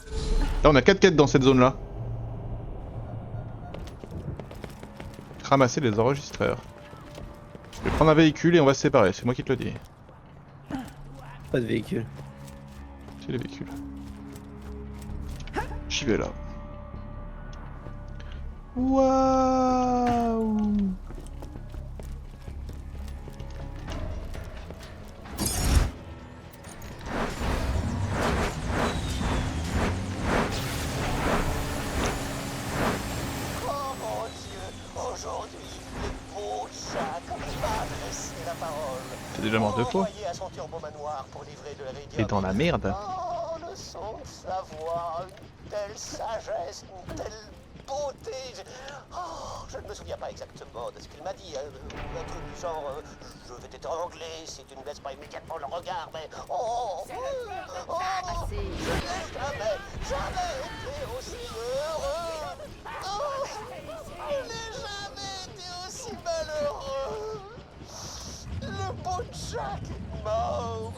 Là, on a 4 quêtes dans cette zone là. Ramasser les enregistreurs. Je vais prendre un véhicule et on va se séparer, c'est moi qui te le dis. Pas de véhicule. C'est les véhicules. J'y vais là. Waouh! Oh mon Dieu, aujourd'hui, le beau Jack m'a adressé la parole. T'es déjà mort deux fois. Envoyé à son turbo manoir pour livrer de l'éridium. T'es dans la merde. Oh, le son de sa voix, une telle sagesse, une telle beauté. Oh, je ne me souviens pas exactement de ce qu'il m'a dit. Un truc du genre, je vais t'étrangler si tu ne baisses pas immédiatement le regard, mais oh, je n'ai jamais été aussi heureux. Oh, je n'ai jamais été aussi malheureux. Le beau Jack est mort.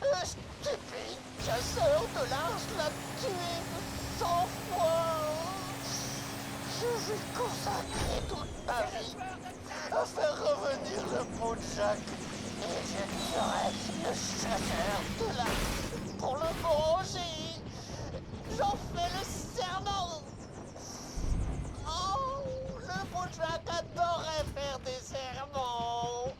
Un stupide chasseur de l'arche l'a tué de 100 fois. Je vais consacrer toute ma vie à faire revenir le beau Jack. Et je tuerai le chasseur de l'arche pour le venger. J'en fais le serment. Oh, le beau Jack adorait faire des serments.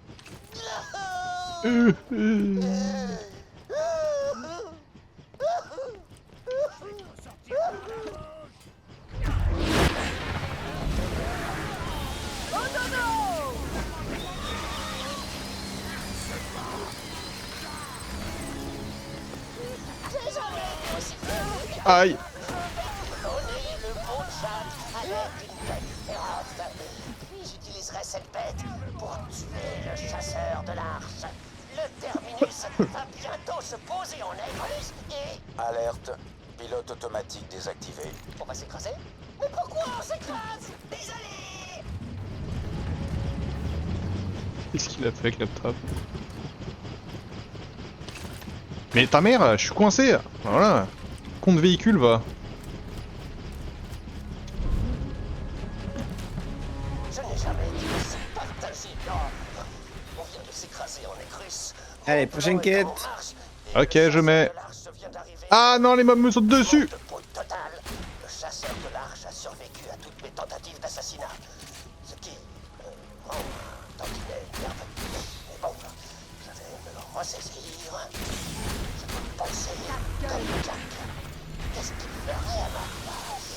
Aïe! Cloner le beau Jack à l'aide d'une bête féroce. Puis j'utiliserai cette bête pour tuer le chasseur de l'arche. Le terminus va bientôt se poser en Écosse et Alerte, pilote automatique désactivé. on va s'écraser. Mais pourquoi on s'écrase? Désolé. Qu'est-ce qu'il a fait avec la trappe? Mais ta mère, je suis coincé! Voilà! Compte véhicule va! Je n'ai jamais été aussi partagé. Non. On vient de s'écraser en Écosse. Allez, prochaine quête. Ok, je mets. Ah non, les mobs me sautent dessus! De brute totale. Le chasseur de l'arche a survécu à toutes mes tentatives d'assassinat. Ce qui rend un tantinet nerveux. Mais bon, je vais me le ressaisir. Je peux penser comme Jack. Qu'est-ce qu'il ferait à ma place?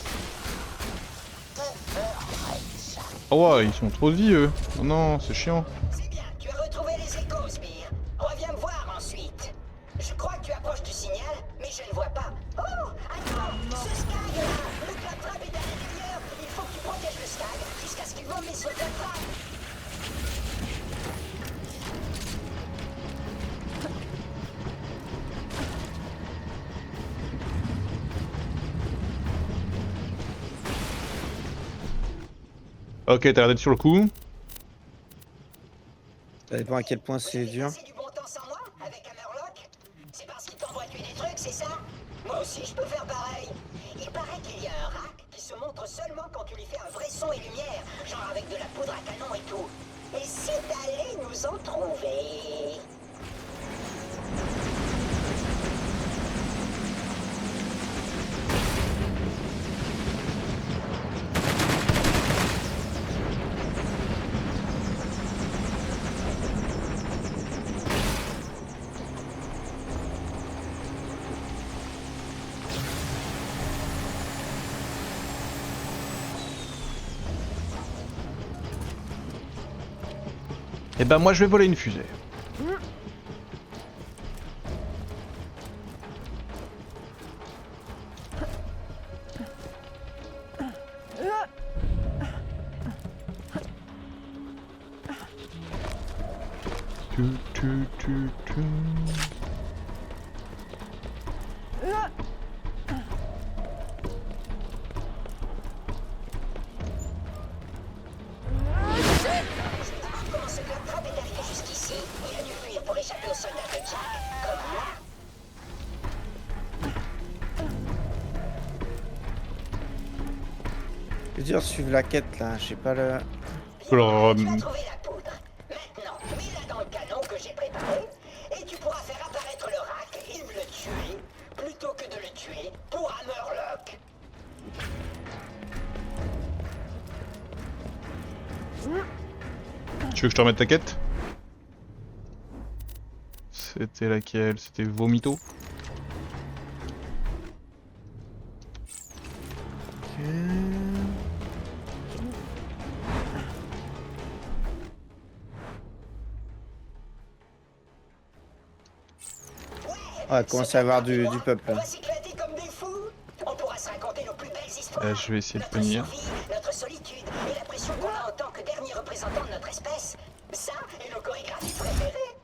Que ferait Jack? Oh ouais, ils sont trop vieux! Oh non, c'est chiant! C'est bien, tu as retrouvé les échos, Sbire. Reviens me voir ensuite. Je crois que tu approches du signal, mais je ne vois pas. Oh, attends, ce Skag là, le claptrap est à l'intérieur. Il faut que tu protèges le Skag jusqu'à ce qu'il vomisse sur le claptrap. Ok, t'as l'air d'être sur le coup. Ça dépend à quel point c'est dur. C'est du bon temps sans moi, avec Hammerlock. C'est parce qu'il t'envoie tuer des trucs, c'est ça? Moi aussi, je peux faire pareil. Il paraît qu'il y a un rack qui se montre seulement quand tu lui fais un vrai son et lumière, genre avec de la poudre à canon et tout. Essaie d'aller nous en trouver. Et ben moi je vais voler une fusée. Comment ce claptrap est arrivé jusqu'ici? Il a dû fuir pour échapper aux soldats de Jack. Comme moi. Je veux dire, suivre la quête là, je sais pas le. Alors, Tu vas trouver la poudre. Maintenant, mets-la dans le canon que j'ai préparé et tu pourras faire apparaître le rack et le tuer plutôt que de le tuer pour Hammerlock. tu veux que je te remette ta quête? C'était laquelle? C'était Vomito? Ouais, commence à y avoir du peuple On là. va s'éclater comme des fous. On pourra se raconter nos plus belles histoires. Je vais essayer de Notre tenir. survie, notre solitude et la pression qu'on a en tant que dernier représentant de notre espèce. Ça et nos chorégraphies préférées.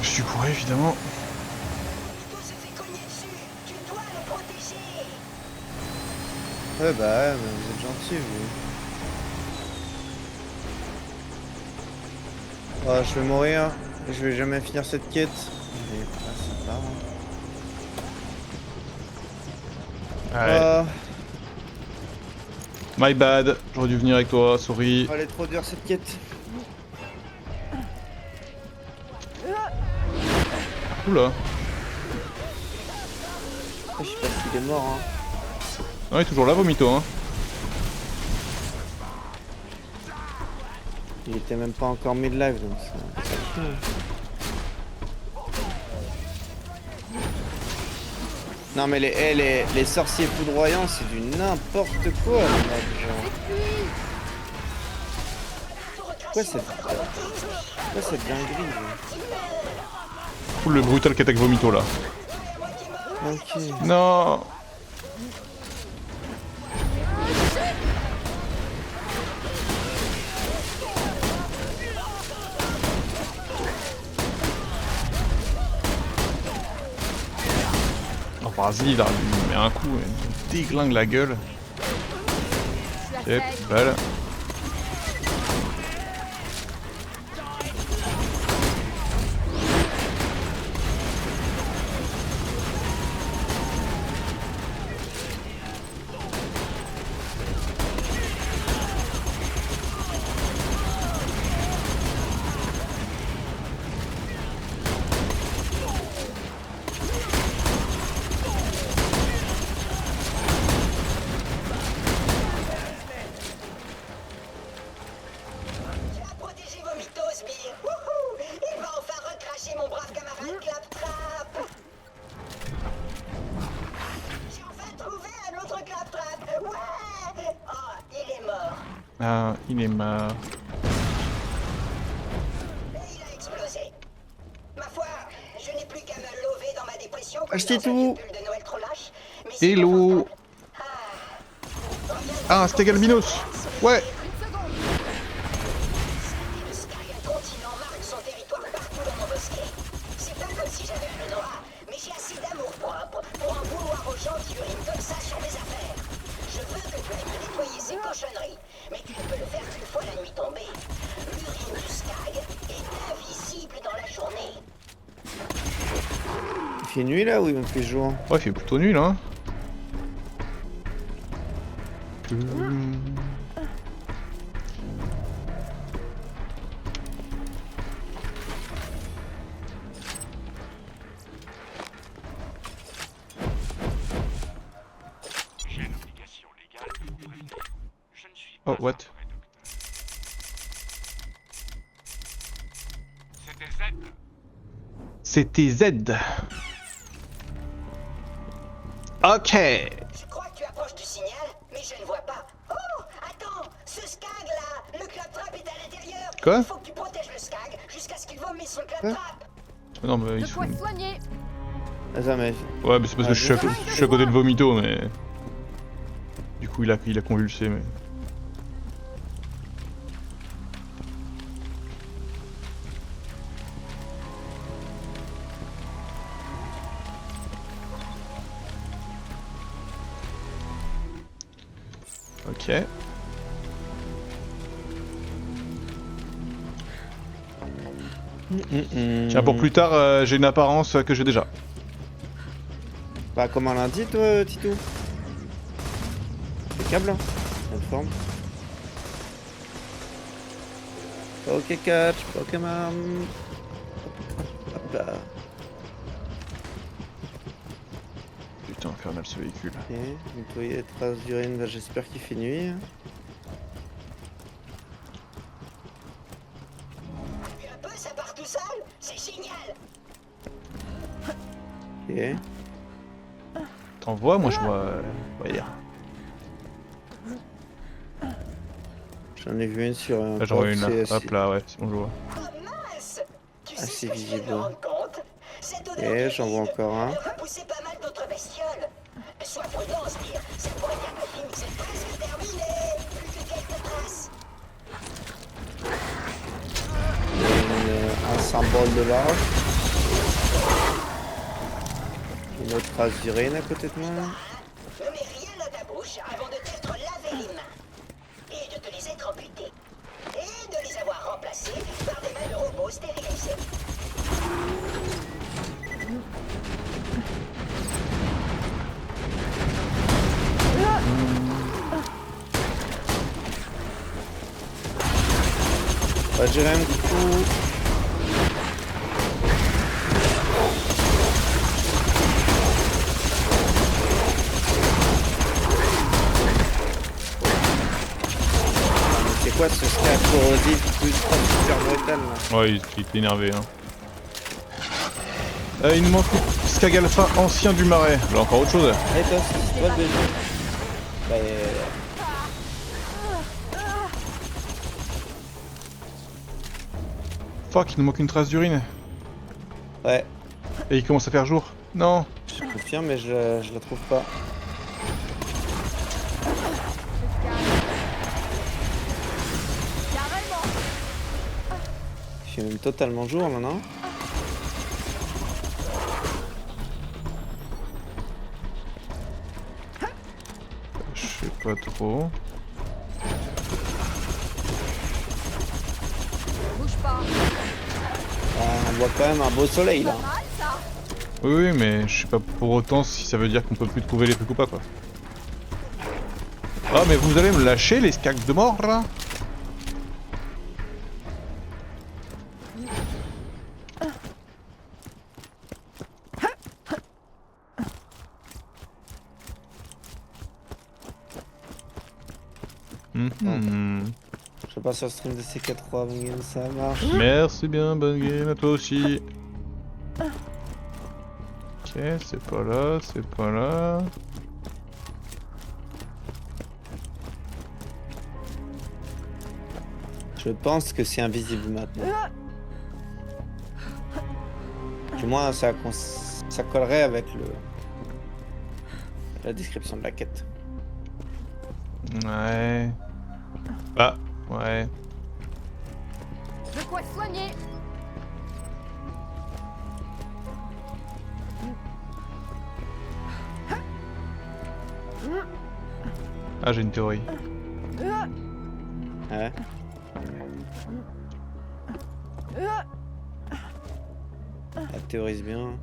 Je suis couru évidemment. Tout se fait cogner dessus. Tu dois le protéger. Ouais, bah ouais, mais vous êtes gentil, vous. Oh, je vais mourir. Je vais jamais finir cette quête. Mais c'est pas grave. Allez. Oh, My bad, j'aurais dû venir avec toi, sorry. elle est trop dure cette quête. Oula. Je sais pas s'il est mort, hein. Non, il est toujours là, Vomito, hein. Il était même pas encore mid-live donc ça. Non mais les sorciers foudroyants c'est du n'importe quoi là, genre. Pourquoi cette dinguerie là? Cool, le brutal qui attaque Vomito là. Ok. Non. Oh, vas-y, il met un coup, il déglingue la gueule. Et balle. Tu as protégé Vomito, Sbire. Wouhou! Il va enfin recracher mon brave camarade Claptrap. J'ai enfin trouvé un autre Claptrap. Ouais! Oh, il est mort. Ah, il est mort. Et il a explosé. Ma foi, je n'ai plus qu'à me lever dans ma dépression. comme Achetez dans un tout. pull de Noël trop lâche. Mais c'est Hello. confortable. Ah, c'était Galbinos. Ouais. Le Sky, un continent, marque son territoire partout dans mon bosquet. C'est pas comme si j'avais un honorat, mais j'ai assez d'amour-propre pour en vouloir aux gens qui urinent comme ça sur mes affaires. Je veux que tu ailles me nettoyer ces cochonneries, mais tu ne peux le faire qu'une fois la nuit tombée. L'urine du Skag est invisible dans la journée. Il fait nuit là ou il me fait jour? Ouais, il fait plutôt nul, hein. J'ai une obligation légale de vous prévenir. Je ne suis Oh, pas what? un vrai docteur. C'était Z. C'était Z. Ok. Je crois que tu approches du signal, mais je ne vois pas. Oh, attends, ce Skag là, le Claptrap est à l'intérieur. Quoi? Il faut que tu protèges le Skag jusqu'à ce qu'il vomisse son Claptrap. Non, mais De il quoi se... soigner. Attends mais... Ouais, mais c'est parce que je suis à côté de Vomito, mais... Du coup, il a convulsé, mais... Ok. Tiens, pour plus tard, j'ai une apparence que j'ai déjà. Bah, comment l'a dit, toi, Titou? Impeccable, hein? Bonne forme. Ok, catch, Pokémon. Hop là. Putain, infernal ce véhicule. Ok, nettoyer les traces d'urine, bah, j'espère qu'il fait nuit. Et un peu, ça part tout seul. C'est génial. Ok. T'en vois? Moi je vois. Ouais, J'en ai vu une sur un là j'en vois port, une là. c'est Hop là, ouais, c'est bon, je vois. Oh mince. Tu sais assez ce que je viens de visible. me rendre compte? Cette odeur Et de j'en vois vide, encore un. elle aurait poussé pas mal d'autres bestioles. Sois prudent, Spire. Ça pourrait bien finir. C'est presque terminé. Plus que quelques traces. Un symbole de l'âge. Une autre trace d'urine à côté de moi. Ne mets rien dans ta bouche avant de t'être lavé les mains. Et de te les être amputées. Et de les avoir remplacées par des mains de robots stérilisées. Bah, j'ai rien du tout. C'est quoi ce scat corrosif ultra super brutal là? Ouais, il est énervé. Hein. Il nous manque Skagalfa ancien du marais. Là encore autre chose. Allez toi, c'est toi le bébé. Bah, Fuck, il nous manque une trace d'urine. ouais, Et il commence à faire jour. Non. je confirme mais je la trouve pas. Carrément. Il fait même totalement jour là, non? Je sais pas trop. Bouge pas. Ah, on voit quand même un beau soleil là. Pas mal ça. Oui, oui, mais je sais pas pour autant si ça veut dire qu'on peut plus trouver les trucs ou pas quoi. Ah, mais vous allez me lâcher les skags de mort là? Mhm. Je sais pas sur le stream de CK3, mais ça marche. Merci bien, bonne game à toi aussi. Ok, c'est pas là, c'est pas là. Je pense que c'est invisible maintenant. Du moins, ça collerait avec la description de la quête. Ouais. Bah, ouais. De quoi soigner. Ah, j'ai une théorie. Ouais. Elle théorise bien.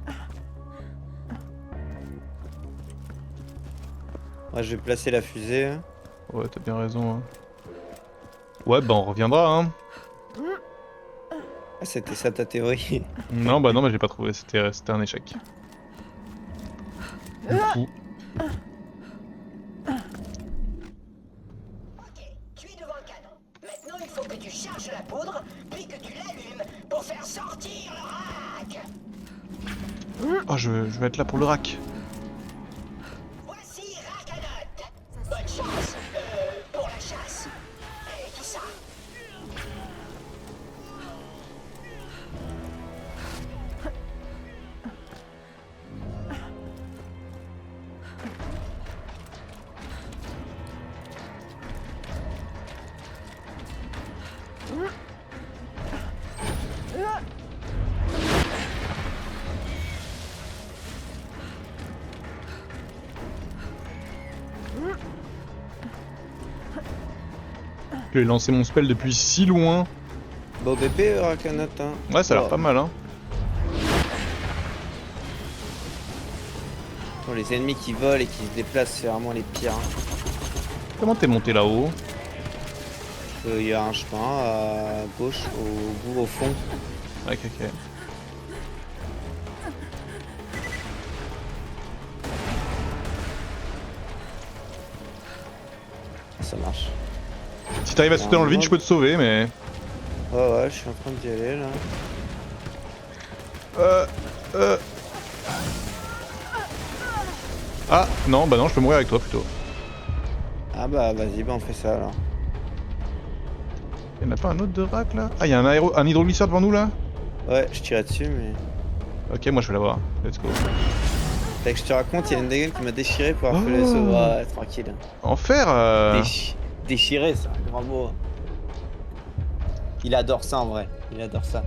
Moi, je vais placer la fusée. Hein. Ouais, t'as bien raison. Hein. Ouais, bah on reviendra, hein. Ah, c'était ça ta théorie. Non, bah non, mais j'ai pas trouvé, c'était un échec. Du coup, Ok, tu es devant le canon. Maintenant, il faut que tu charges la poudre, puis que tu l'allumes pour faire sortir le rack. oh, je vais être là pour le rack. Voici Rakanot. Bonne chance pour la chasse. Et tout ça. Je vais lancer mon spell depuis si loin. Bon bébé, Rakanat, hein. Ouais, ça a l'air Oh. pas mal, hein. Bon, les ennemis qui volent et qui se déplacent, c'est vraiment les pires. Hein. Comment t'es monté là-haut? Il y a un chemin à gauche, au bout, au fond. Ok, ok. Ça marche. Si t'arrives à sauter dans le vide, je peux te sauver, mais... Ouais, je suis en train d'y aller là. Ah, non, bah non, je peux mourir avec toi plutôt. Ah bah vas-y, on fait ça alors. Y'en a pas un autre de rack là? Ah, y'a un hydroglisseur devant nous là? Ouais, je tirais dessus, mais. Ok, moi je vais l'avoir. Let's go. Fait que je te raconte, il y a une dégaine qui m'a déchiré pour avoir fait le Oh. saut. Ouais, tranquille. Enfer Déchiré, c'est un grand mot. Il adore ça en vrai, il adore ça.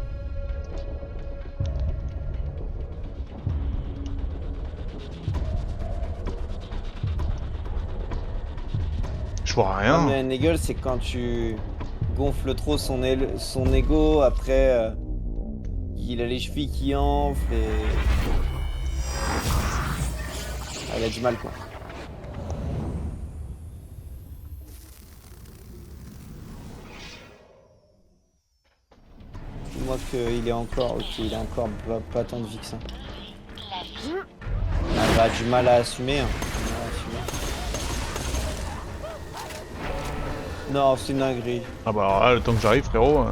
Je vois Non, rien. mais un eagle, c'est quand tu gonfles trop son ego, après il a les chevilles qui enflent et. Ah, il a du mal quoi. Dis-moi qu'il est encore. Ok, il a encore pas tant de vie que ça. Il a du mal à assumer. Hein. Non, c'est une dinguerie. Ah bah alors là, le temps que j'arrive, frérot.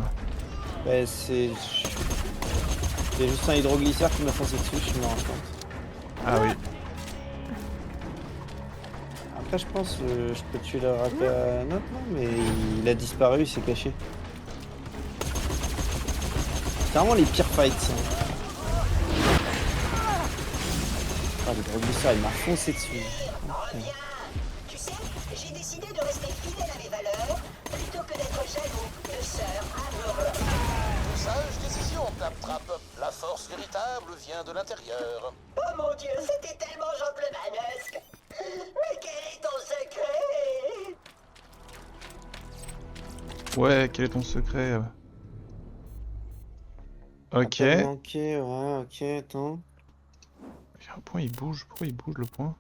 Ouais, c'est. Il y a juste un hydroglisseur qui m'a foncé dessus, je me rends compte. Ah oui. Après, je pense que je peux tuer le Rakanat, mais il a disparu, il s'est caché. C'est vraiment les pires fights, ça. Ah, l'hydroglisseur, il m'a foncé dessus. Oh bien. Tu sais, j'ai décidé de rester fidèle à mes valeurs plutôt que d'être jaloux de sœur amoureuse. Sage décision, Claptrap. La force véritable vient de l'intérieur. Oh mon Dieu, c'était tellement gentlemanesque. Mais quel est ton secret? Ouais, quel est ton secret? Ok. Ok, ouais, ok, attends. Il y a un point, il bouge. Pourquoi il bouge le point?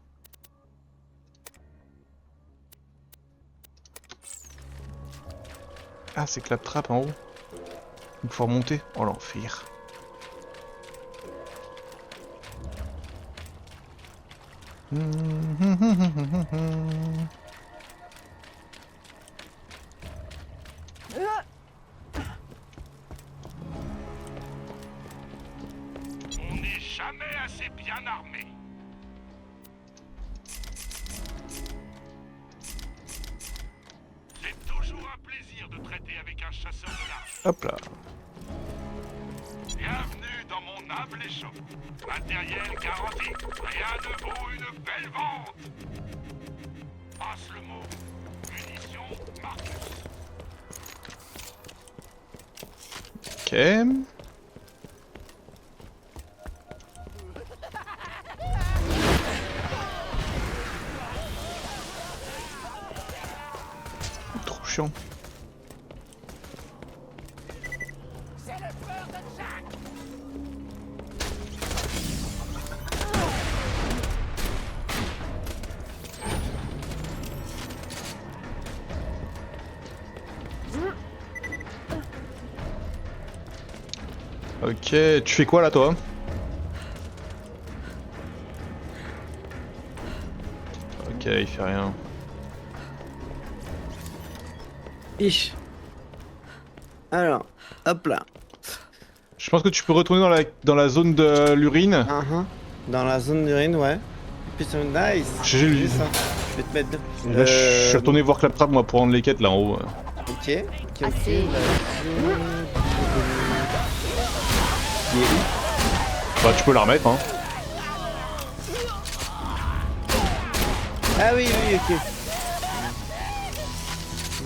Ah, c'est Claptrap en haut. Il faut remonter. Oh l'enfer. On n'est jamais assez bien armé. C'est toujours un plaisir de traiter avec un chasseur de l'arche. Hop là. Bienvenue dans mon humble échoppe. Matériel garanti. Rien ne vaut une belle vente. Passe le mot. Munitions Marcus. Ok. Trop chiant. Ok, tu fais quoi là toi? Ok, il fait rien. Ich. Alors, hop là. Je pense que tu peux retourner dans la zone de l'urine. Dans la zone d'urine, ouais. Putain, nice. J'ai lu. ça. Je vais te mettre deux. Là, je suis retourné voir Claptrap moi pour rendre les quêtes là en haut. Ok. Ok, ok. Assez. Il est où? Bah tu peux la remettre hein. Ah oui, oui, ok.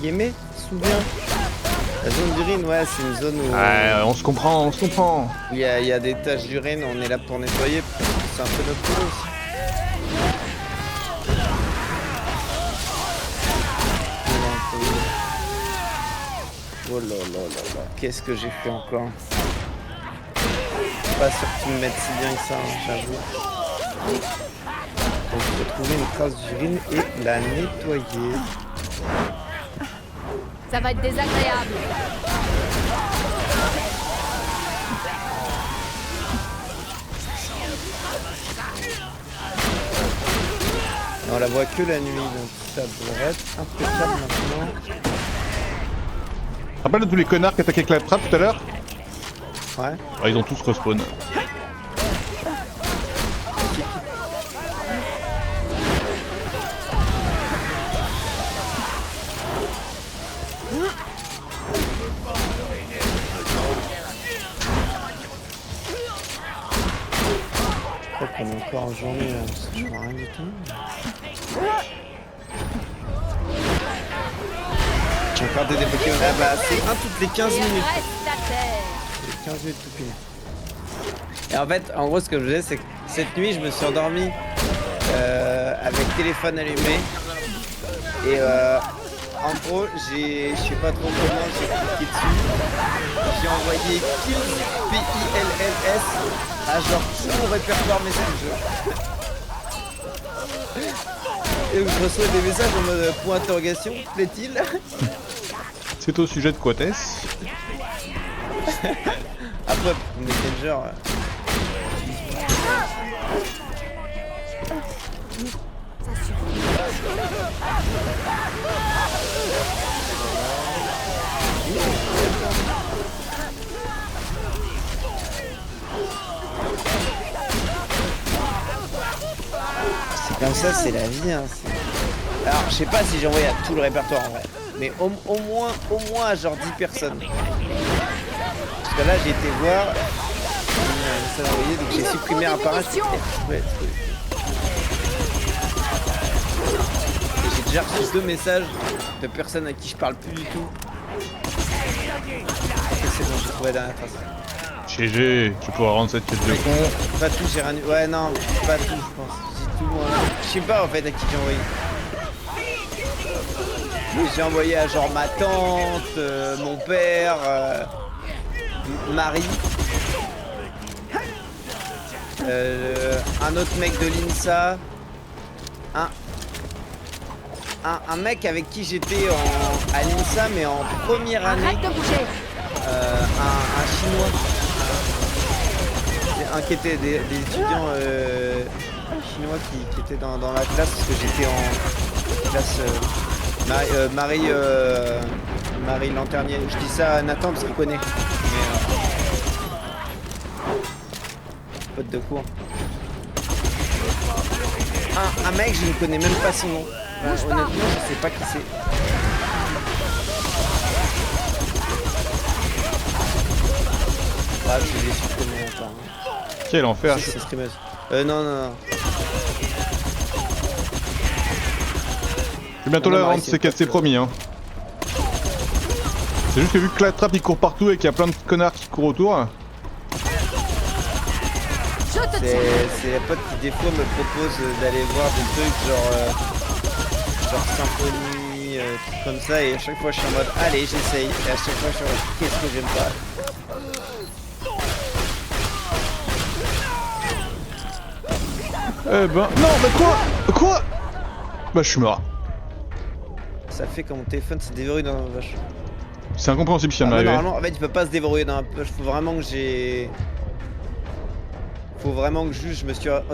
Yémé, souviens. La zone d'urine, ouais, c'est une zone où Ouais, on se comprend, on se comprend. il y a des taches d'urine, on est là pour nettoyer. C'est un peu notre boulot aussi. Oh là là là là. Qu'est-ce que j'ai fait encore? Pas sûr qu'ils me mettent si bien que ça, hein, j'avoue. Donc il faut trouver une trace d'urine et la nettoyer. Ça va être désagréable. Et on la voit que la nuit, donc ça devrait être impeccable maintenant. Rappelle de tous les connards qui attaquaient avec la trappe tout à l'heure? Ouais. Ah, ils ont tous respawn. Je crois qu'on est encore en journée là, parce que je vois rien du tout. J'ai encore des débloqués. Ah bah c'est un toutes les 15 minutes. Reste à terre. Les 15 minutes tout pile. Et en fait, en gros, ce que je disais, c'est que cette nuit, je me suis endormi avec téléphone allumé. Et en gros, je sais pas trop comment, j'ai cliqué dessus. J'ai envoyé kills PILLS à genre tout mon répertoire Messenger. Et où je reçois des messages en mode point d'interrogation, plaît-il? C'est au sujet de quoi, Tess? Après, Messenger. Ça suffit. C'est comme ça, c'est la vie. Hein. Alors, je sais pas si j'ai envoyé à tout le répertoire en vrai, mais au moins à genre 10 personnes. Parce que là, j'ai été voir. Ça m'a envoyé, donc j'ai supprimé un par un. Ouais, j'ai déjà reçu 2 messages de personnes à qui je parle plus du tout. C'est bon, j'ai trouvé la dernière trace. GG, je vais pouvoir rendre cette tête de con. Pas tout, j'ai rien. Ouais, non, pas tout, je pense. J'ai tout. Je sais pas en fait à qui j'ai envoyé. J'ai envoyé à genre ma tante, mon père, Marie, un autre mec de l'INSA, un mec avec qui j'étais à l'INSA mais en première année, Arrête de bouger. un chinois, un qui était des étudiants chinois qui étaient dans la classe parce que j'étais en classe Marie Lanternier. Je dis ça à Nathan parce qu'il connaît. Mais, pote de cours. Un mec, je ne connais même pas son nom. Honnêtement, je sais pas qui c'est. Ah, je l'ai supprimé encore. Quel enfer. C'est streameuse. Non. Je vais bientôt Non, la Marie, rendre, c'est c'est qu'elle pas s'est que- promis, hein. C'est juste que vu que la trappe il court partout et qu'il y a plein de connards qui courent autour. Je te tiens. C'est la pote qui des fois me propose d'aller voir des trucs genre symphonie, trucs comme ça, et à chaque fois je suis en mode allez j'essaye, et à chaque fois je suis en mode qu'est-ce que j'aime pas. Eh ben, non, mais quoi? Bah, je suis mort. Ça fait quand mon téléphone se déverrouille dans la vache. C'est incompréhensible si ça Ah, mais m'arrive. normalement en fait il peut pas se déverrouiller dans la poche, faut vraiment que juste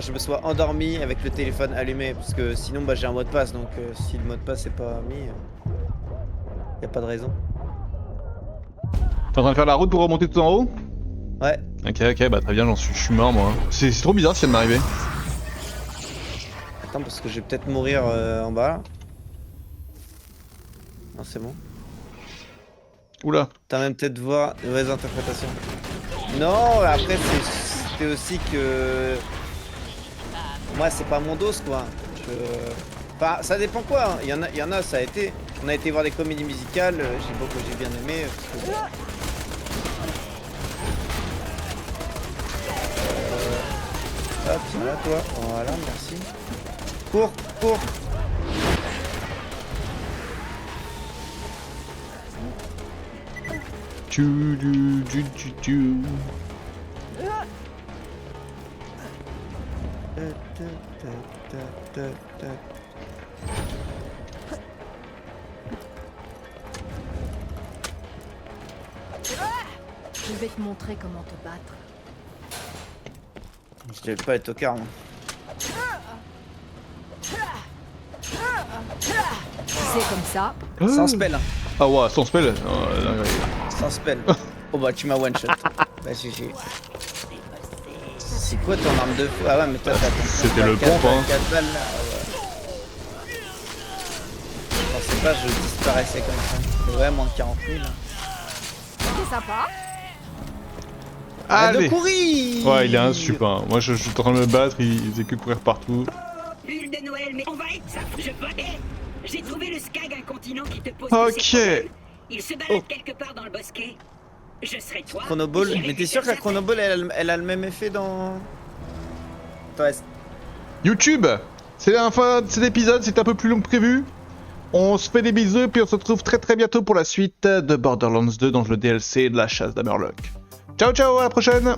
je me sois endormi avec le téléphone allumé, parce que sinon bah j'ai un mot de passe, donc si le mot de passe est pas mis, y a pas de raison. T'es en train de faire la route pour remonter tout en haut? Ouais. Ok, bah très bien, je suis mort moi. C'est trop bizarre ce qui vient de m'arriver. Attends, parce que je vais peut-être mourir en bas là. Non, c'est bon. Oula. T'as même peut-être voir de mauvaises interprétations. Non, après c'était aussi que moi c'est pas mon dos quoi. Enfin, ça dépend quoi. Hein. Il y en a, ça a été. On a été voir des comédies musicales. J'ai bien aimé. Parce que... Hop, voilà toi. Voilà, merci. Cours. Je vais te montrer comment te battre. Je devais pas être au quart, moi. C'est comme ça. Sans spell. Ah ouais, sans spell. Sans spell. Oh bah tu m'as one shot. Bah GG. C'est quoi ton arme de feu? Ah ouais mais toi t'as... C'était le pompe hein. 4 balles là. Ouais. Je pensais pas je disparaissais comme ça. Mais ouais moins de 40 000. C'est sympa. Allez. De courir. Ouais, il est un super. Hein. Moi, je suis en train de me battre, il faisait que courir partout. Bulle de Noël, mais on va être ça. Je votais. J'ai trouvé le Skag incontinent qui te pose Ok. tous ces problèmes. Il se balade quelque part dans le bosquet. Je serai toi. Chronoball. J'irai Mais t'es sûr que la faire sa Chronoball elle a le même effet dans... Ouais, YouTube, c'est la fin de cet épisode, c'est un peu plus long que prévu. On se fait des bisous, puis on se retrouve très très bientôt pour la suite de Borderlands 2 dans le DLC de la chasse d'Hammerlock. Ciao ciao, à la prochaine!